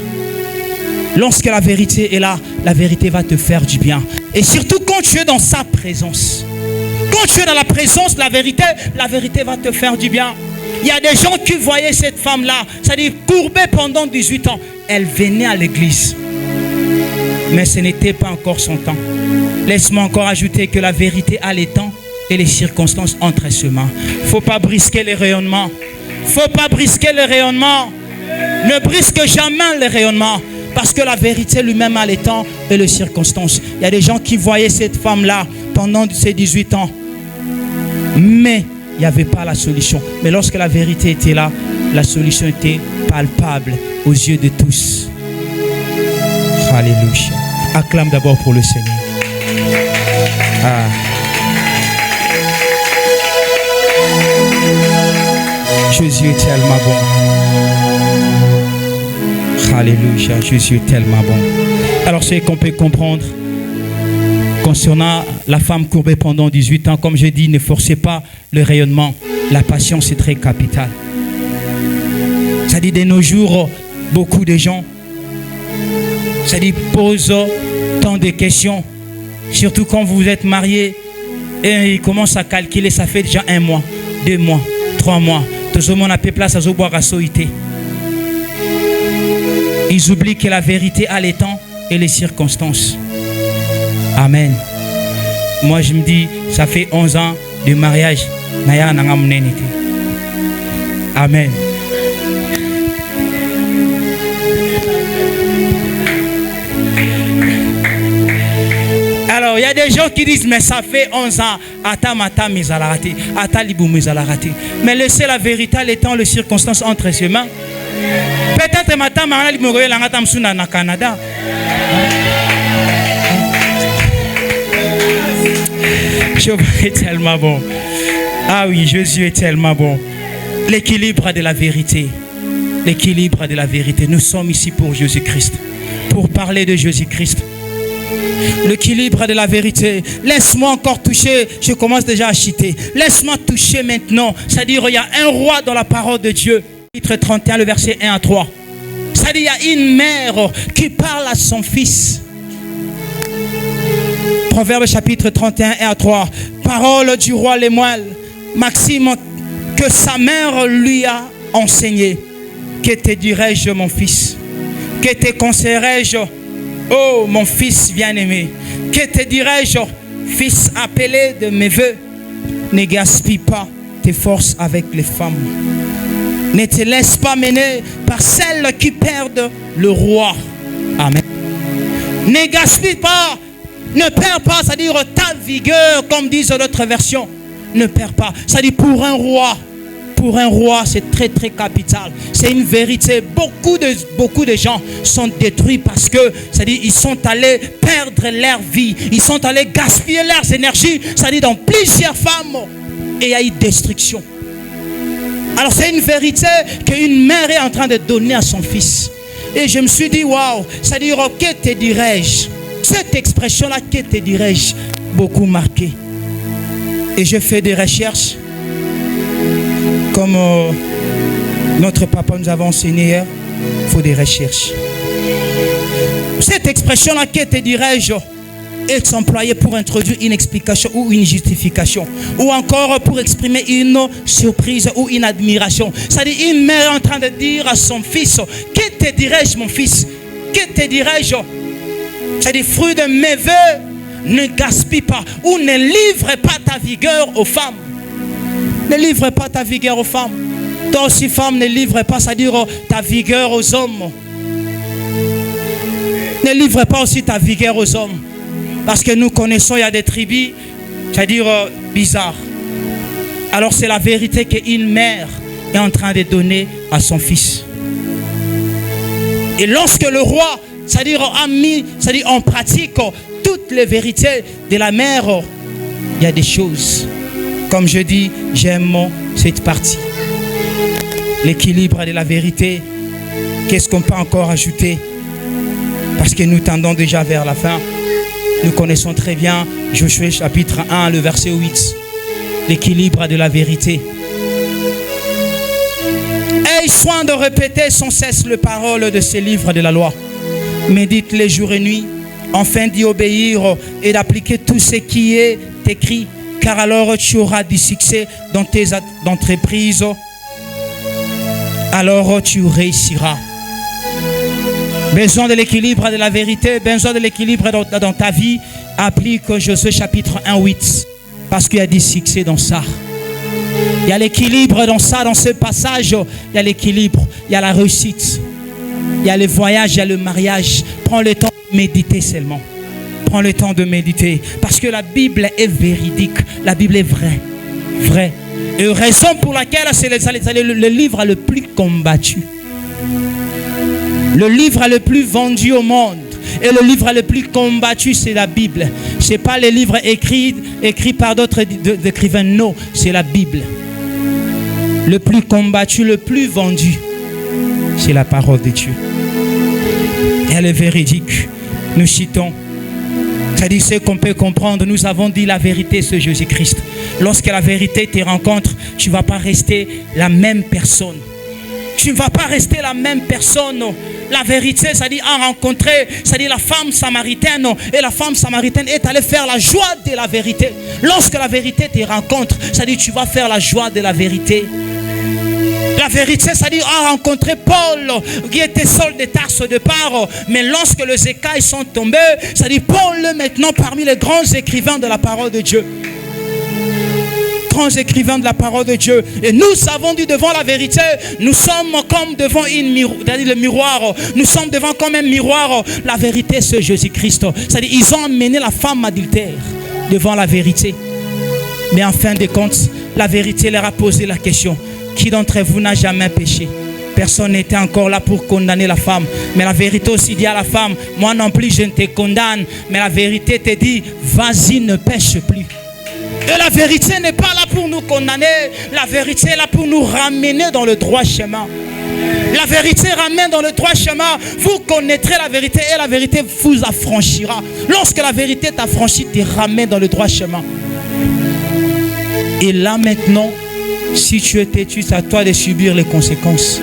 Lorsque la vérité est là, la vérité va te faire du bien. Et surtout quand tu es dans sa présence. Quand tu es dans la présence de la vérité va te faire du bien. Il y a des gens qui voyaient cette femme-là, c'est-à-dire courbée pendant 18 ans. Elle venait à l'église. Mais ce n'était pas encore son temps. Laisse-moi encore ajouter que la vérité a les temps et les circonstances entre ses mains. Il ne faut pas brisquer les rayonnements. Il ne faut pas brisquer le rayonnement. Ne brisque jamais le rayonnement. Parce que la vérité lui-même a les temps et les circonstances. Il y a des gens qui voyaient cette femme-là pendant ses 18 ans. Mais il n'y avait pas la solution. Mais lorsque la vérité était là, la solution était palpable aux yeux de tous. Alléluia. Acclame d'abord pour le Seigneur. Ah. Jésus est tellement bon. Alléluia, Jésus est tellement bon. Alors ce qu'on peut comprendre concernant la femme courbée pendant 18 ans, comme je dis, ne forcez pas le rayonnement. La patience est très capitale. C'est-à-dire de nos jours, beaucoup de gens, c'est-à-dire posent tant de questions, surtout quand vous êtes mariés et ils commencent à calculer, ça fait déjà 1 mois, 2 mois, 3 mois. Tout le monde a fait place à boire à soïté. Ils oublient que la vérité a les temps et les circonstances. Amen. Moi je me dis, ça fait 11 ans de mariage. Amen. Alors il y a des gens qui disent, mais ça fait 11 ans. Mais laissez la vérité, les temps, les circonstances entre ses mains. Peut-être matin, na Canada. Jésus est tellement bon. Ah oui, Jésus est tellement bon. L'équilibre de la vérité. L'équilibre de la vérité. Nous sommes ici pour Jésus-Christ. Pour parler de Jésus-Christ. L'équilibre de la vérité. Laisse-moi encore toucher. Je commence déjà à chiter. Laisse-moi toucher maintenant. C'est-à-dire, il y a un roi dans la parole de Dieu. Chapitre 31, le verset 1 à 3. C'est-à-dire, il y a une mère qui parle à son fils. Proverbe chapitre 31, 1 à 3. Parole du roi Lemuel, Maxime, que sa mère lui a enseigné. Que te dirais-je, mon fils? Que te conseillerais-je, oh mon fils bien-aimé? Que te dirais-je, fils appelé de mes voeux? Ne gaspille pas tes forces avec les femmes. Ne te laisse pas mener par celles qui perdent le roi. Amen. Ne gaspille pas, ne perds pas, c'est-à-dire ta vigueur, comme disent d'autres versions. Ne perds pas, c'est-à-dire pour un roi, c'est très très capital. C'est une vérité. Beaucoup de gens sont détruits parce que, c'est-à-dire, ils sont allés perdre leur vie. Ils sont allés gaspiller leurs énergies, c'est-à-dire dans plusieurs femmes. Et il y a eu destruction. Alors c'est une vérité qu'une mère est en train de donner à son fils. Et je me suis dit, waouh, c'est-à-dire, que te dirais-je? Cette expression-là, que te dirais-je, beaucoup marqué. Et je fais des recherches. Comme notre papa nous avait enseigné hier, il faut des recherches. Cette expression-là, que te dirais-je, est employée pour introduire une explication ou une justification, ou encore pour exprimer une surprise ou une admiration. C'est-à-dire une mère est en train de dire à son fils, que te dirais-je mon fils? Que te dirais-je? C'est-à-dire fruit de mes voeux, ne gaspille pas ou ne livre pas ta vigueur aux femmes. Ne livre pas ta vigueur aux femmes. Toi aussi femme, ne livre pas, c'est-à-dire ta vigueur aux hommes. Ne livre pas aussi ta vigueur aux hommes. Parce que nous connaissons, il y a des tribus, c'est-à-dire bizarres. Alors c'est la vérité qu'une mère est en train de donner à son fils. Et lorsque le roi, c'est-à-dire a mis, c'est-à-dire en pratique toutes les vérités de la mère, il y a des choses. Comme je dis, j'aime cette partie. L'équilibre de la vérité. Qu'est-ce qu'on peut encore ajouter? Parce que nous tendons déjà vers la fin. Nous connaissons très bien Josué chapitre 1, le verset 8. L'équilibre de la vérité. Aie soin de répéter sans cesse les paroles de ces livres de la loi. Médite les jours et nuits, afin d'y obéir et d'appliquer tout ce qui est écrit. Car alors tu auras du succès dans tes entreprises. Alors tu réussiras. Besoin de l'équilibre de la vérité, besoin de l'équilibre dans ta vie. Applique Josué chapitre 1, 8. Parce qu'il y a du succès dans ça. Il y a l'équilibre dans ça, dans ce passage. Il y a l'équilibre, il y a la réussite. Il y a le voyage, il y a le mariage. Prends le temps de méditer seulement. Prends le temps de méditer. Parce que la Bible est véridique. La Bible est vraie. Vraie. Et raison pour laquelle c'est le livre le plus combattu. Le livre le plus vendu au monde. Et le livre le plus combattu, c'est la Bible. Ce n'est pas les livres écrits par d'autres écrivains. Non, c'est la Bible. Le plus combattu, le plus vendu, c'est la parole de Dieu. Elle est véridique. Nous citons. C'est-à-dire ce qu'on peut comprendre. Nous avons dit la vérité, c'est Jésus-Christ. Lorsque la vérité te rencontre, tu ne vas pas rester la même personne. Tu ne vas pas rester la même personne. La vérité, c'est-à-dire a rencontré, c'est-à-dire la femme samaritaine. Et la femme samaritaine est allée faire la joie de la vérité. Lorsque la vérité te rencontre, c'est-à-dire tu vas faire la joie de la vérité. La vérité, c'est-à-dire a rencontré Paul qui était Saul de Tarse au départ. Mais lorsque les écailles sont tombés, c'est-à-dire Paul est maintenant parmi les grands écrivains de la parole de Dieu. Grands écrivains de la parole de Dieu. Et nous avons dit devant la vérité, nous sommes comme devant le miroir. Nous sommes devant comme un miroir. La vérité, c'est Jésus-Christ. C'est-à-dire ils ont amené la femme adultère devant la vérité. Mais en fin de compte, la vérité leur a posé la question. Qui d'entre vous n'a jamais péché? Personne n'était encore là pour condamner la femme. Mais la vérité aussi dit à la femme, moi non plus je ne te condamne. Mais la vérité te dit, vas-y, ne pêche plus. Et la vérité n'est pas là pour nous condamner. La vérité est là pour nous ramener dans le droit chemin. La vérité ramène dans le droit chemin. Vous connaîtrez la vérité et la vérité vous affranchira. Lorsque la vérité t'affranchit, te ramène dans le droit chemin. Et là maintenant, si tu es têtu, c'est à toi de subir les conséquences.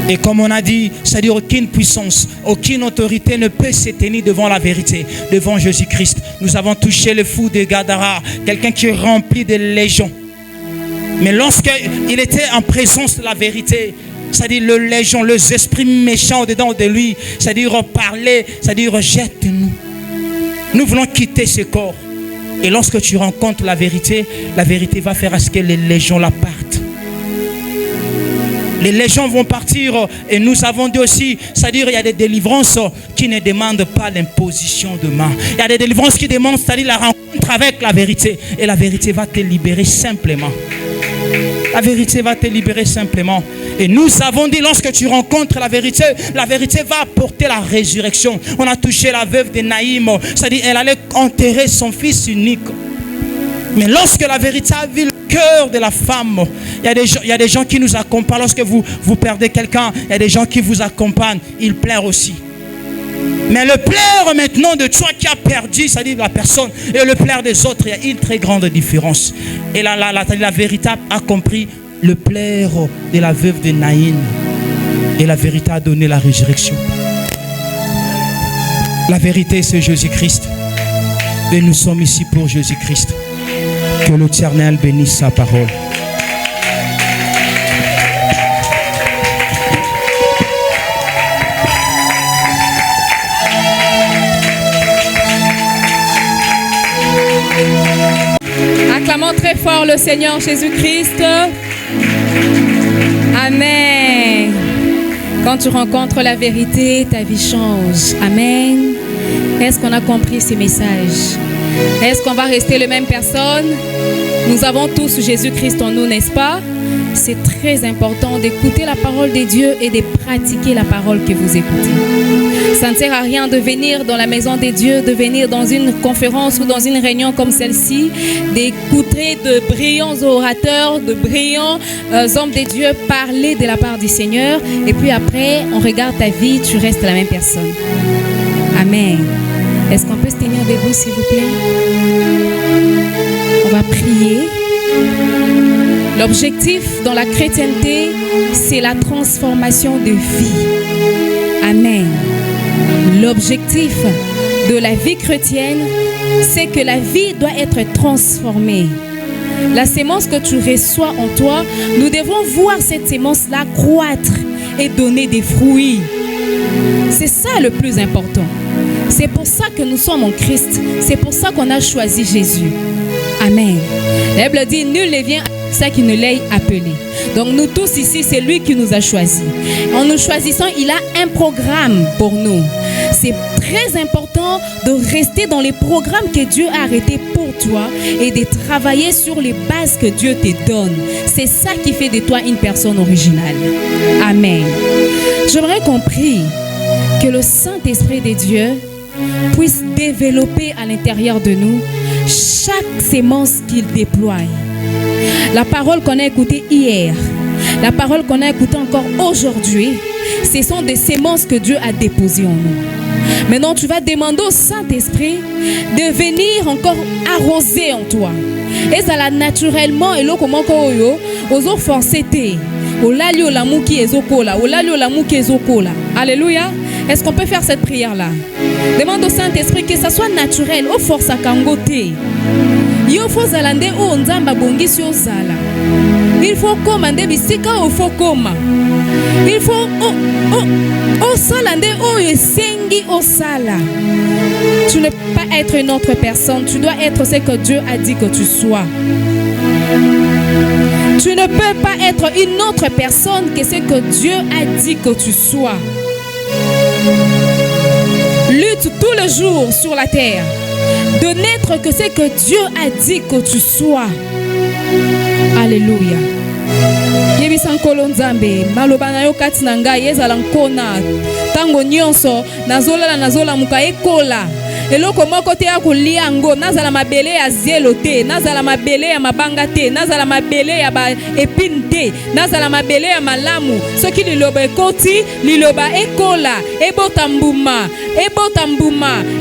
Et comme on a dit, c'est-à-dire aucune puissance, aucune autorité ne peut se tenir devant la vérité, devant Jésus-Christ. Nous avons touché le fou de Gadara, quelqu'un qui est rempli de légions. Mais lorsqu'il était en présence de la vérité, c'est-à-dire le légion, les esprits méchants dedans de lui, c'est-à-dire parler, c'est-à-dire jette-nous. Nous voulons quitter ce corps. Et lorsque tu rencontres la vérité va faire à ce que les légions la partent. Les légions vont partir et nous avons dit aussi, c'est-à-dire il y a des délivrances qui ne demandent pas l'imposition de main. Il y a des délivrances qui demandent, c'est-à-dire la rencontre avec la vérité. Et la vérité va te libérer simplement. La vérité va te libérer simplement. Et nous avons dit, lorsque tu rencontres la vérité va apporter la résurrection. On a touché la veuve de Naïm, c'est-à-dire elle allait enterrer son fils unique. Mais lorsque la vérité a vu le cœur de la femme, il y a des gens qui nous accompagnent. Lorsque vous perdez quelqu'un, il y a des gens qui vous accompagnent. Ils pleurent aussi. Mais le pleur maintenant de toi qui a perdu, c'est-à-dire la personne, et le pleur des autres, il y a une très grande différence. Et la vérité a compris le pleur de la veuve de Naïm. Et la vérité a donné la résurrection. La vérité, c'est Jésus-Christ. Et nous sommes ici pour Jésus-Christ. Que l'Éternel bénisse sa parole. Acclamons très fort le Seigneur Jésus-Christ. Amen. Quand tu rencontres la vérité, ta vie change. Amen. Est-ce qu'on a compris ces messages? Est-ce qu'on va rester les mêmes personnes? Nous avons tous Jésus-Christ en nous, n'est-ce pas? C'est très important d'écouter la parole de Dieu et de pratiquer la parole que vous écoutez. Ça ne sert à rien de venir dans la maison de Dieu, de venir dans une conférence ou dans une réunion comme celle-ci, d'écouter de brillants orateurs, de brillants hommes de Dieu parler de la part du Seigneur. Et puis après, on regarde ta vie, tu restes la même personne. Amen. Est-ce qu'on peut se tenir debout, s'il vous plaît? On va prier. L'objectif dans la chrétienté, c'est la transformation de vie. Amen. L'objectif de la vie chrétienne, c'est que la vie doit être transformée. La sémence que tu reçois en toi, nous devons voir cette sémence-là croître et donner des fruits. C'est ça le plus important. C'est pour ça que nous sommes en Christ. C'est pour ça qu'on a choisi Jésus. Amen. La Bible dit, nul ne vient à ça qui ne l'ait appelé. Donc nous tous ici, c'est lui qui nous a choisis. En nous choisissant, il a un programme pour nous. C'est très important de rester dans les programmes que Dieu a arrêtés pour toi et de travailler sur les bases que Dieu te donne. C'est ça qui fait de toi une personne originale. Amen. J'aimerais qu'on prie que le Saint-Esprit de Dieu puisse développer à l'intérieur de nous chaque sémence qu'il déploie. La parole qu'on a écoutée hier, la parole qu'on a écoutée encore aujourd'hui, ce sont des sémences que Dieu a déposées en nous. Maintenant, tu vas demander au Saint-Esprit de venir encore arroser en toi. Et ça là naturellement, et là comment koyo, ozo forcé te, olali olamuki ezokola, olali olamuki ezokola. Alléluia. Est-ce qu'on peut faire cette prière-là? Demande au Saint-Esprit que ça soit naturel, au force à kangote. Il faut zalande ou nzamba bongisi o zala. Il faut commander bisika ou faut coma. Il faut au salande ou esengi au sala. Tu ne peux pas être une autre personne, tu dois être ce que Dieu a dit que tu sois. Tu ne peux pas être une autre personne que ce que Dieu a dit que tu sois. Lutte tous les jours sur la terre de n'être que ce que Dieu a dit que tu sois. Alléluia. Yebisankolo nzambe maloba na yo kati na ngai ezala nkona tango nyonso nazola muka ekola eloko moko te ya kolia ngo nazala mabele ya zelo te nazala mabele ya mabanga te nazala mabele ya ba epine te nazala mabele ya malamu soki liloba ekoti liloba ekola ebota mbuma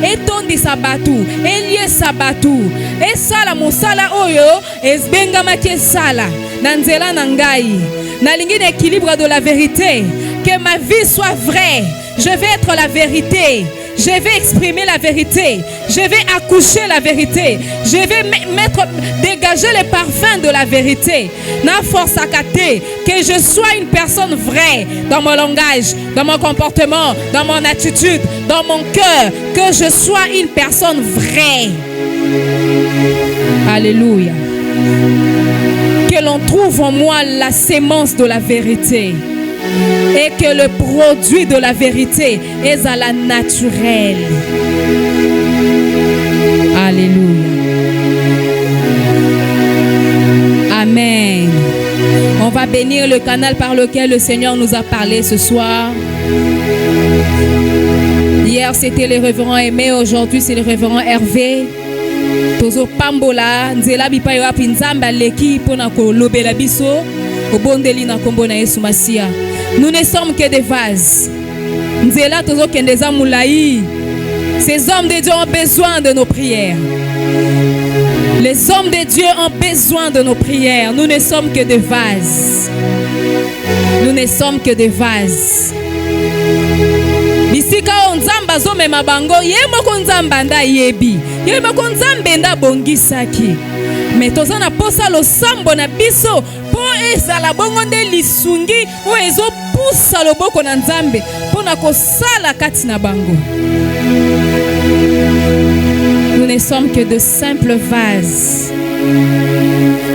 etondisa batu eliesa batu esala mosala oyo esbengamaki esala na nzela na ngai nalingi l'équilibre de la vérité, que ma vie soit vraie. Je vais être la vérité. Je vais exprimer la vérité. Je vais accoucher la vérité. Je vais dégager les parfums de la vérité. Na force à cater, que je sois une personne vraie dans mon langage, dans mon comportement, dans mon attitude, dans mon cœur. Que je sois une personne vraie. Alléluia. Que l'on trouve en moi la sémence de la vérité. Et que le produit de la vérité est à la naturelle. Alléluia. Amen. On va bénir le canal par lequel le Seigneur nous a parlé ce soir. Hier c'était le révérend Aimé, aujourd'hui c'est le révérend Hervé. Tozo pambola nzela bipayo apinzamba leki pona ko lobela biso obondeli na kombo na Yesu Masia. Nous ne sommes que des vases. Nzela tozo kendeza mulai. Ces hommes de Dieu ont besoin de nos prières. Les hommes de Dieu ont besoin de nos prières. Nous ne sommes que des vases. Nous ne sommes que des vases. Bisika onzamba zo mema bango yemo konzamba nda yebi. Yemo konzamba nda bongisaki. Mais tozana posa lo sambo na biso po ezala bongo nde lisungi o ezo pusa loboko na nzambe po na kosala kati na bango. Nous ne sommes que de simples vases.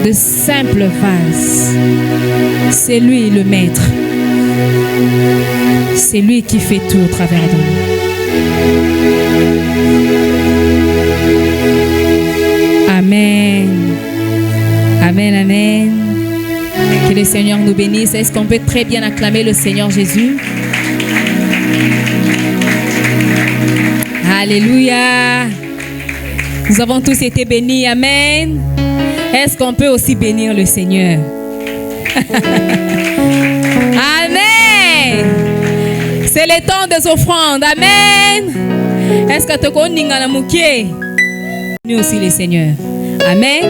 De simples vases. C'est lui le maître. C'est lui qui fait tout au travers de nous. Amen. Amen, amen. Que le Seigneur nous bénisse. Est-ce qu'on peut très bien acclamer le Seigneur Jésus? Alléluia. Nous avons tous été bénis. Amen. Est-ce qu'on peut aussi bénir le Seigneur? Amen. C'est le temps des offrandes. Amen. Est-ce que tu connais nous aussi le Seigneur? Amen.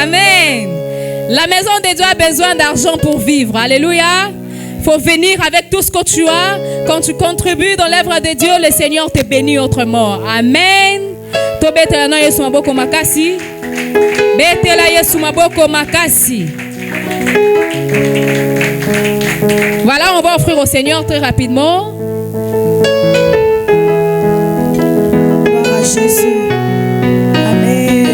Amen. La maison de Dieu a besoin d'argent pour vivre. Alléluia. Il faut venir avec tout ce que tu as. Quand tu contribues dans l'œuvre de Dieu, le Seigneur te bénit autrement. Amen. Voilà, on va offrir au Seigneur très rapidement. Gloire à Jésus. Amen.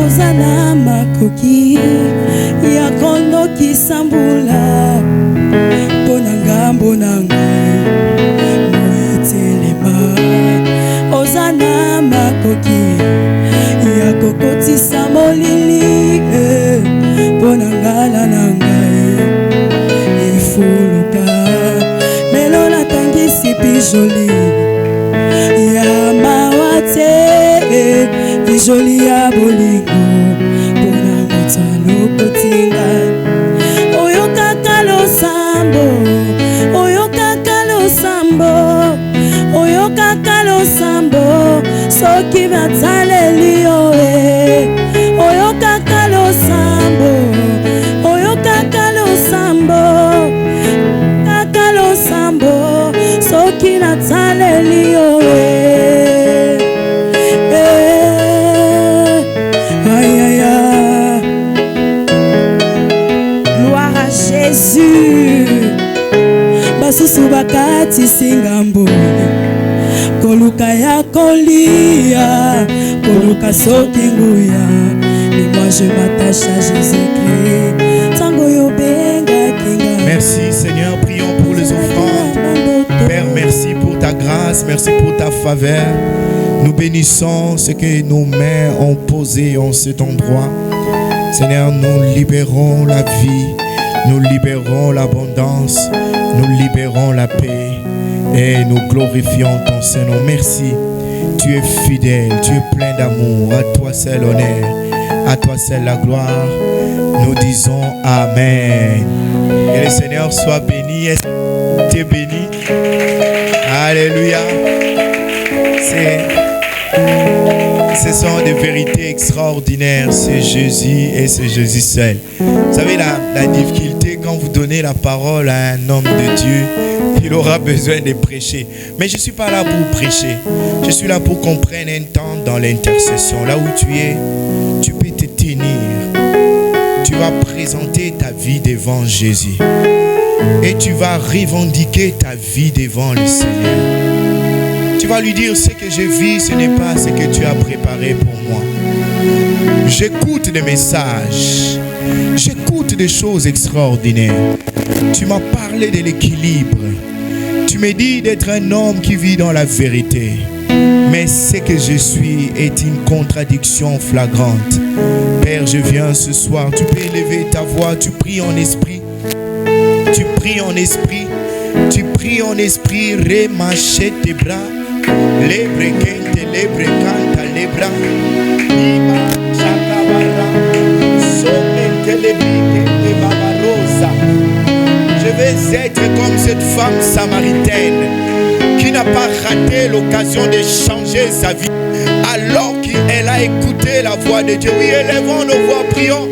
Osana makoki ya kondo kisambula bonanga bonanga moetelema. Osana makoki ya kokoti samolili bonanga nanga ifuluka lelo natangisi pijoli ya mawate pijoli ya bolingo pona motalo kotinga oyo kakalo sambo oyo kakalo sambo oyo kakalo sambo soki bataleli oe oyo kakalo sambo oyo kakalo sambo kakalo sambo soki nataleli oe aïe aïe aïe. Gloire à Jésus. Basusu bakati singambo koluka ya kolia koluka soki nguya. Mais moi je m'attache à Jésus-Christ. Tango yo benga kinga. Merci Seigneur, prions pour les offrandes. Père, merci pour ta grâce, merci pour ta faveur. Nous bénissons ce que nos mains ont posé en cet endroit. Seigneur, nous libérons la vie, nous libérons l'abondance, nous libérons la paix et nous glorifions ton Saint-Nom. Merci, tu es fidèle, tu es plein d'amour. À toi seul l'honneur, à toi seul la gloire. Nous disons Amen. Que le Seigneur soit béni. Tu es béni. Alléluia. ce sont des vérités extraordinaires. C'est Jésus et c'est Jésus seul. Vous savez, la difficulté quand vous donnez la parole à un homme de Dieu, il aura besoin de prêcher. Mais je ne suis pas là pour prêcher. Je suis là pour qu'on prenne un temps dans l'intercession. Là où tu es, tu peux te tenir. Tu vas présenter ta vie devant Jésus. Et tu vas revendiquer ta vie devant le Seigneur. Tu vas lui dire, ce que je vis, ce n'est pas ce que tu as préparé pour moi. J'écoute des messages. J'écoute des choses extraordinaires. Tu m'as parlé de l'équilibre. Tu me dis d'être un homme qui vit dans la vérité. Mais ce que je suis est une contradiction flagrante. Père, je viens ce soir. Tu peux élever ta voix. Tu pries en esprit. Tu pries en esprit. Tu pries en esprit. Remacher tes bras. Lebre kente, lebre canta, lebra. Ima chakabara. Somente lebrike et babarosa. Je vais être comme cette femme samaritaine qui n'a pas raté l'occasion de changer sa vie alors qu'elle a écouté la voix de Dieu. Oui, élevons nos voix, prions.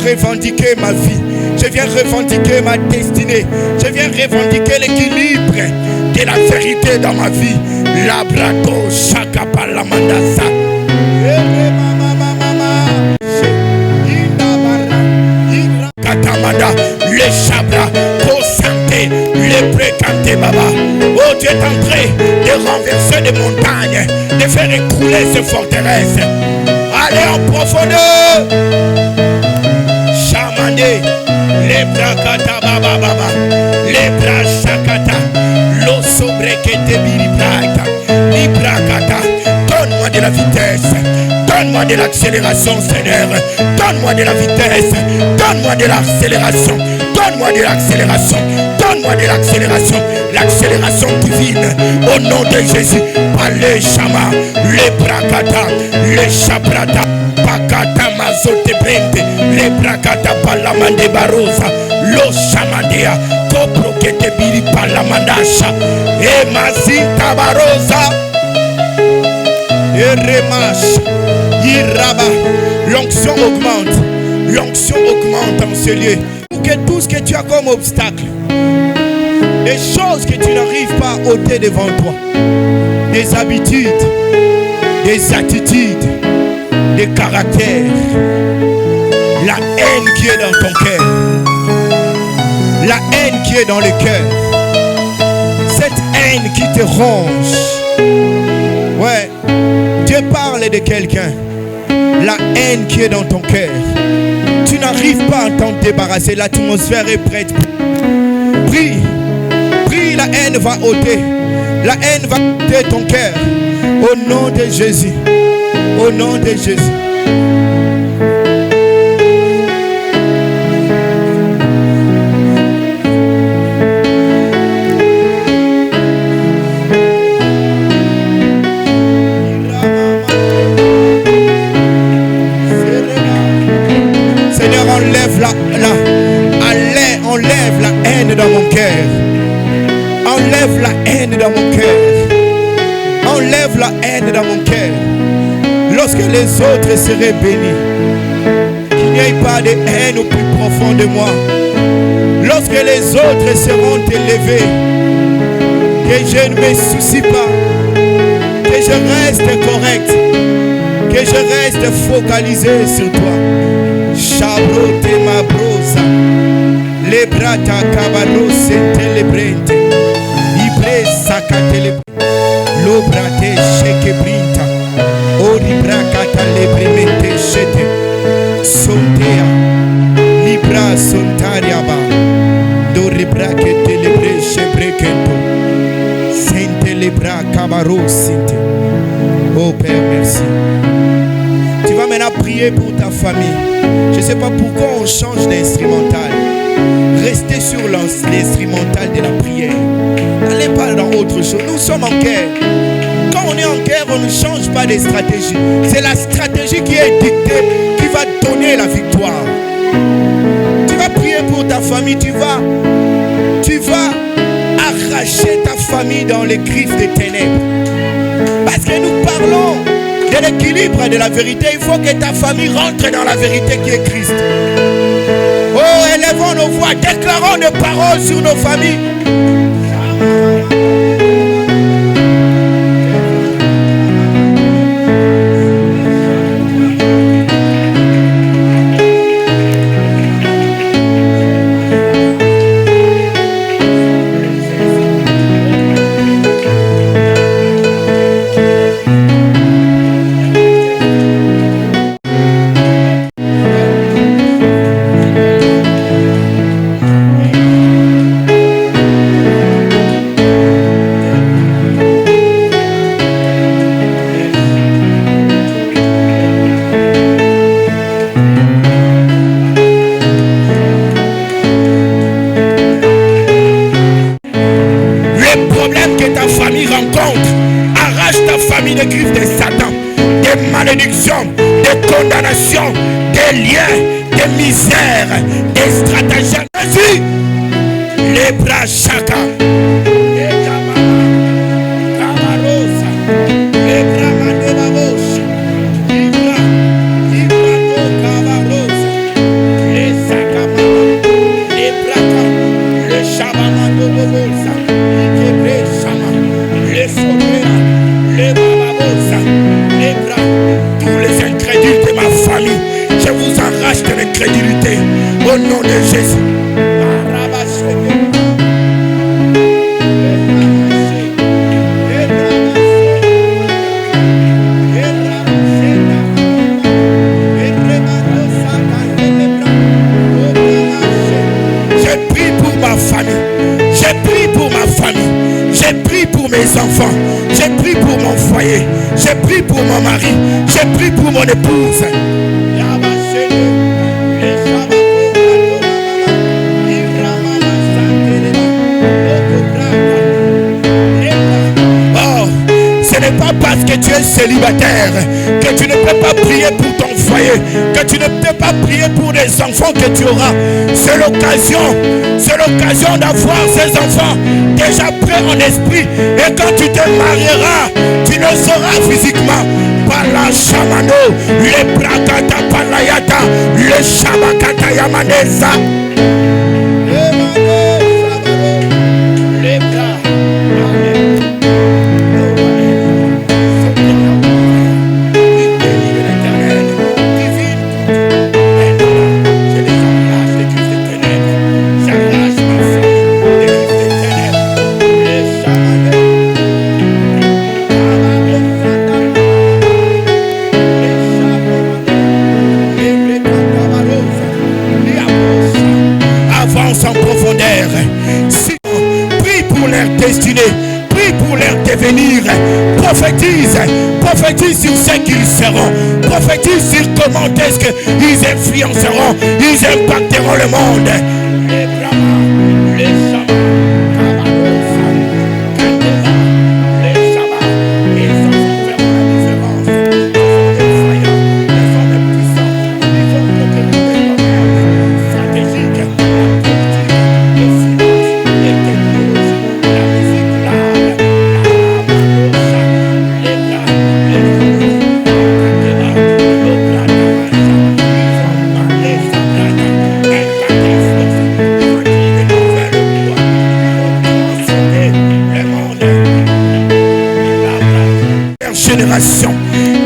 Revendiquer ma vie, je viens revendiquer ma destinée, je viens revendiquer l'équilibre de la vérité dans ma vie. Labrato Shakapalamandasa. Katamanda, le Chabra, Santé, le Précanté Baba. Oh, tu es en train de renverser des montagnes, de faire écrouler ces forteresses. Allez en profondeur. Les brakata baba baba, les brachakata, l'osso brekete bilibraka, librakata. Donne-moi de la vitesse, donne-moi de l'accélération, Seigneur. Donne-moi de la vitesse, donne-moi de l'accélération, donne-moi de l'accélération, donne-moi de l'accélération, l'accélération divine. Au nom de Jésus, par les chamas, les brakata, les chabrata. Pakata mazote brende, le brakata palamande barosa, lo shamadea, kopro kete biri palamandasha, e mazinta barosa, e remash, iraba. L'onction augmente en ce lieu. Pour que tout ce que tu as comme obstacle, les choses que tu n'arrives pas à ôter devant toi, des habitudes, des attitudes, des caractères, la haine qui est dans ton cœur, la haine qui est dans le cœur, cette haine qui te ronge. Ouais, Dieu parle de quelqu'un, la haine qui est dans ton cœur. Tu n'arrives pas à t'en débarrasser, l'atmosphère est prête. Prie, prie, la haine va ôter, la haine va ôter ton cœur. Au nom de Jésus. Au nom de Jésus. Seigneur, enlève la haine dans mon cœur. Enlève la haine dans mon cœur. Enlève la haine dans mon cœur. Lorsque les autres seraient bénis, qu'il n'y ait pas de haine au plus profond de moi. Lorsque les autres seront élevés, que je ne me soucie pas, que je reste correct, que je reste focalisé sur toi. Chabrote ma brosa, lebrata cabarose telebrente, ibre sakatele. Oh Père, merci. Tu vas maintenant prier pour ta famille. Je ne sais pas pourquoi on change d'instrumental. Restez sur l'instrumental de la prière. N'allez pas dans autre chose. Nous sommes en guerre. Quand on est en guerre, on ne change pas de stratégie. C'est la stratégie qui est dictée qui va donner la victoire. Tu vas prier pour ta famille. Tu vas arracher ta famille dans les griffes des ténèbres. Parce que nous parlons de l'équilibre de la vérité. Il faut que ta famille rentre dans la vérité qui est Christ. Oh, élevons nos voix, déclarons des paroles sur nos familles. Des griffes de Satan, des malédictions, des condamnations, des liens, des misères, des stratagèmes. Vas-y, les bras chacun, les camarosa, les bras mandebabos, les bras camarosa, les sacamans, les bras, les chamamando bobosa, les chamans, les sombres, les les bras, tous les incrédules de ma famille, je vous arrache de l'incrédulité au nom de Jésus. J'ai pris pour ma famille, j'ai pris pour ma famille, j'ai pris pour mes enfants, j'ai pris pour mon foyer, j'ai pris pour mon mari, j'ai pris pour mon épouse. Oh, ce n'est pas parce que tu es célibataire que tu ne peux pas prier pour ton foyer, que tu ne peux pas prier pour les enfants que tu auras. C'est l'occasion d'avoir ces enfants déjà prêts en esprit. Et quand tu te marieras, tu ne seras physiquement par la chamano, les brakata palayata, les shabakata yamanesa. Les bras. En profondeur, prie pour leur destinée, prie pour leur devenir, prophétise sur ce qu'ils seront, prophétise sur comment est-ce qu'ils influenceront, ils impacteront le monde. Les Brahmas, les Shamas, les Shamas, ils ont vraiment la différence. Ils sont des voyants, ils sont des puissants, ils sont des stratégiques.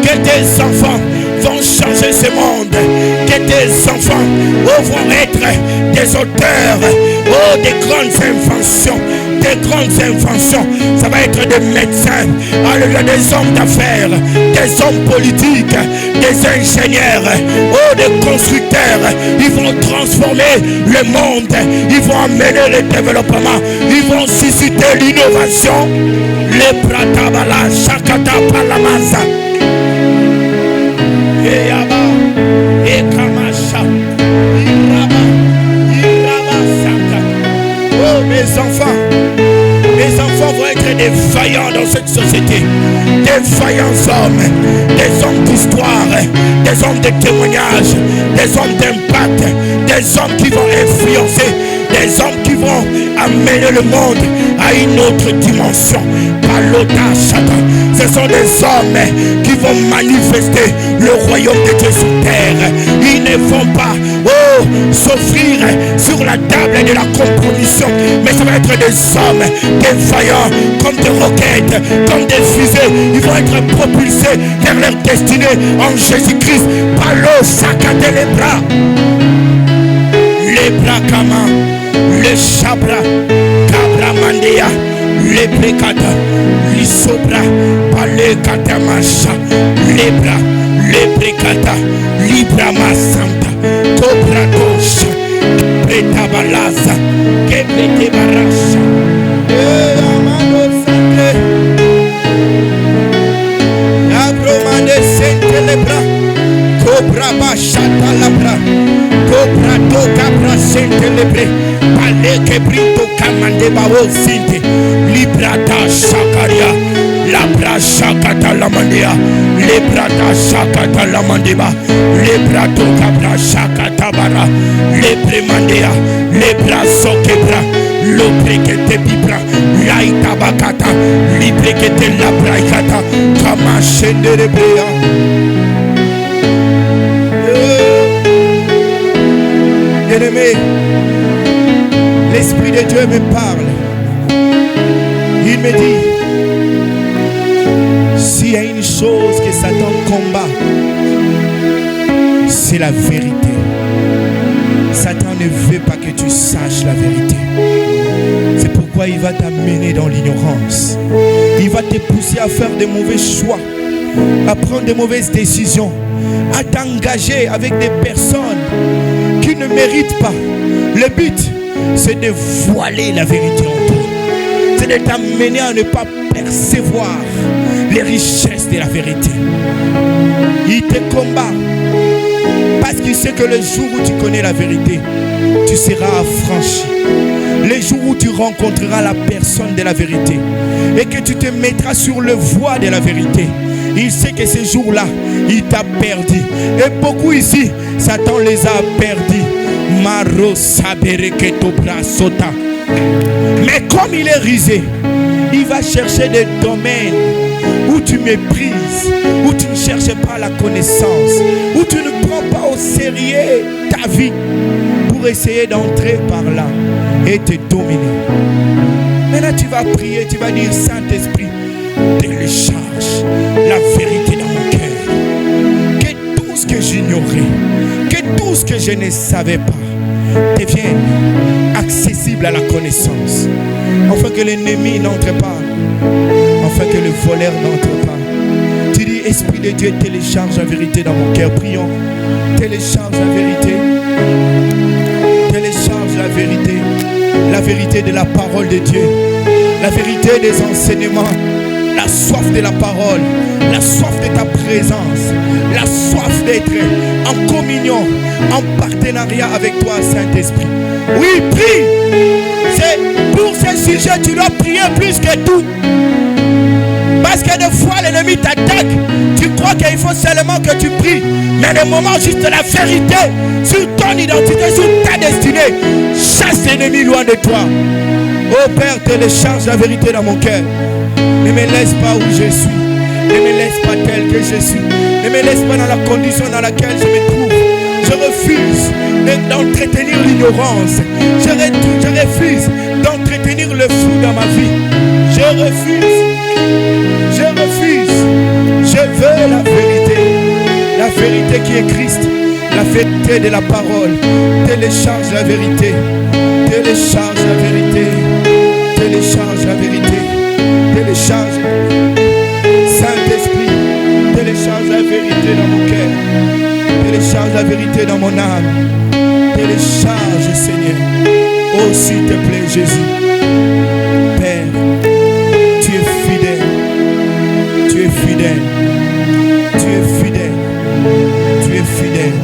Que tes enfants vont changer ce monde, que que tes enfants vont être des auteurs des grandes inventions. Des grandes inventions, ça va être des médecins, alléluia, des hommes d'affaires, des hommes politiques, des ingénieurs, des constructeurs. Ils vont transformer le monde, ils vont amener le développement, ils vont susciter l'innovation. Les pratabala, shakata palamasa, et yaba, et kamasha, iraba, saka. Oh mes enfants vont être des vaillants dans cette société, des vaillants hommes, des hommes d'histoire, des hommes de témoignage, des hommes d'impact, des hommes qui vont influencer, des hommes qui vont amener le monde à une autre dimension. Palota Satan, ce sont des hommes qui vont manifester le royaume de Dieu sur terre. Ils ne vont pas s'offrir sur la table de la compromission, mais ça va être des hommes, des vaillants, comme des roquettes, comme des fusées. Ils vont être propulsés vers leur destinée en Jésus-Christ. Palo Sakate les bras kama, le chabra, cabra mandea, les brecata, les sobra, pale katamasha, les bras, les brecata, libra masanta, cobra dosha, preta balaza, que pete barasha, amando sante, la broma de sente le bras, cobra bachata la bras. Cobra toca brasente lebre, pale que brito camande bao sinte, librata shakaria, la brashakata la mandea, librata shakata la mandeba, librato cabra shakata bara, libre mandea, libra sokebra, lobre que te vibra, laita bakata, libre que te la braikata, kama shende rebrea. Bien-aimé, l'Esprit de Dieu me parle. Il me dit, s'il y a une chose que Satan combat, c'est la vérité. Satan ne veut pas que tu saches la vérité. C'est pourquoi il va t'amener dans l'ignorance. Il va te pousser à faire de mauvais choix, à prendre de mauvaises décisions, à t'engager avec des personnes qui ne méritent pas. Le but, c'est de voiler la vérité en toi. C'est de t'amener à ne pas percevoir les richesses de la vérité. Il te combat parce qu'il sait que le jour où tu connais la vérité, tu seras affranchi. Le jour où tu rencontreras la personne de la vérité et que tu te mettras sur le voie de la vérité, il sait que ce jour-là, il t'a perdu. Et beaucoup ici, Satan les a perdus. Maro sabere que to brasota. Mais comme il est risé, il va chercher des domaines où tu méprises, où tu ne cherches pas la connaissance, où tu ne prends pas au sérieux ta vie pour essayer d'entrer par là et te dominer. Maintenant tu vas prier, tu vas dire, Saint-Esprit, télécharge la vérité dans mon cœur. Que tout ce que j'ignorais, que tout ce que je ne savais pas devienne accessible à la connaissance, afin que l'ennemi n'entre pas, afin que le voleur n'entre pas. Tu dis, Esprit de Dieu, télécharge la vérité dans mon cœur. Prions, télécharge la vérité, télécharge la vérité de la parole de Dieu, la vérité des enseignements, la soif de la parole, la soif de ta présence, la soif d'être en communion, en partenariat avec toi, Saint-Esprit. Oui, prie. C'est pour ce sujet, tu dois prier plus que tout. Parce que des fois, l'ennemi t'attaque. Tu crois qu'il faut seulement que tu pries. Mais le moment juste la vérité sur ton identité, sur ta destinée, chasse l'ennemi loin de toi. Oh Père, télécharge la vérité dans mon cœur. Ne me laisse pas où je suis. Ne me laisse pas tel que je suis. Ne me laisse pas dans la condition dans laquelle je me trouve. Je refuse d'entretenir l'ignorance. Je refuse d'entretenir le flou dans ma vie. Je refuse. Je refuse. Je veux la vérité. La vérité qui est Christ. La vérité de la parole. Télécharge la vérité. Télécharge la vérité. Télécharge la vérité. Télécharge. Saint-Esprit, télécharge la vérité dans mon cœur. Télécharge la vérité dans mon âme. Télécharge, Seigneur. Oh, s'il te plaît, Jésus. Père, tu es fidèle. Tu es fidèle. Tu es fidèle. Tu es fidèle.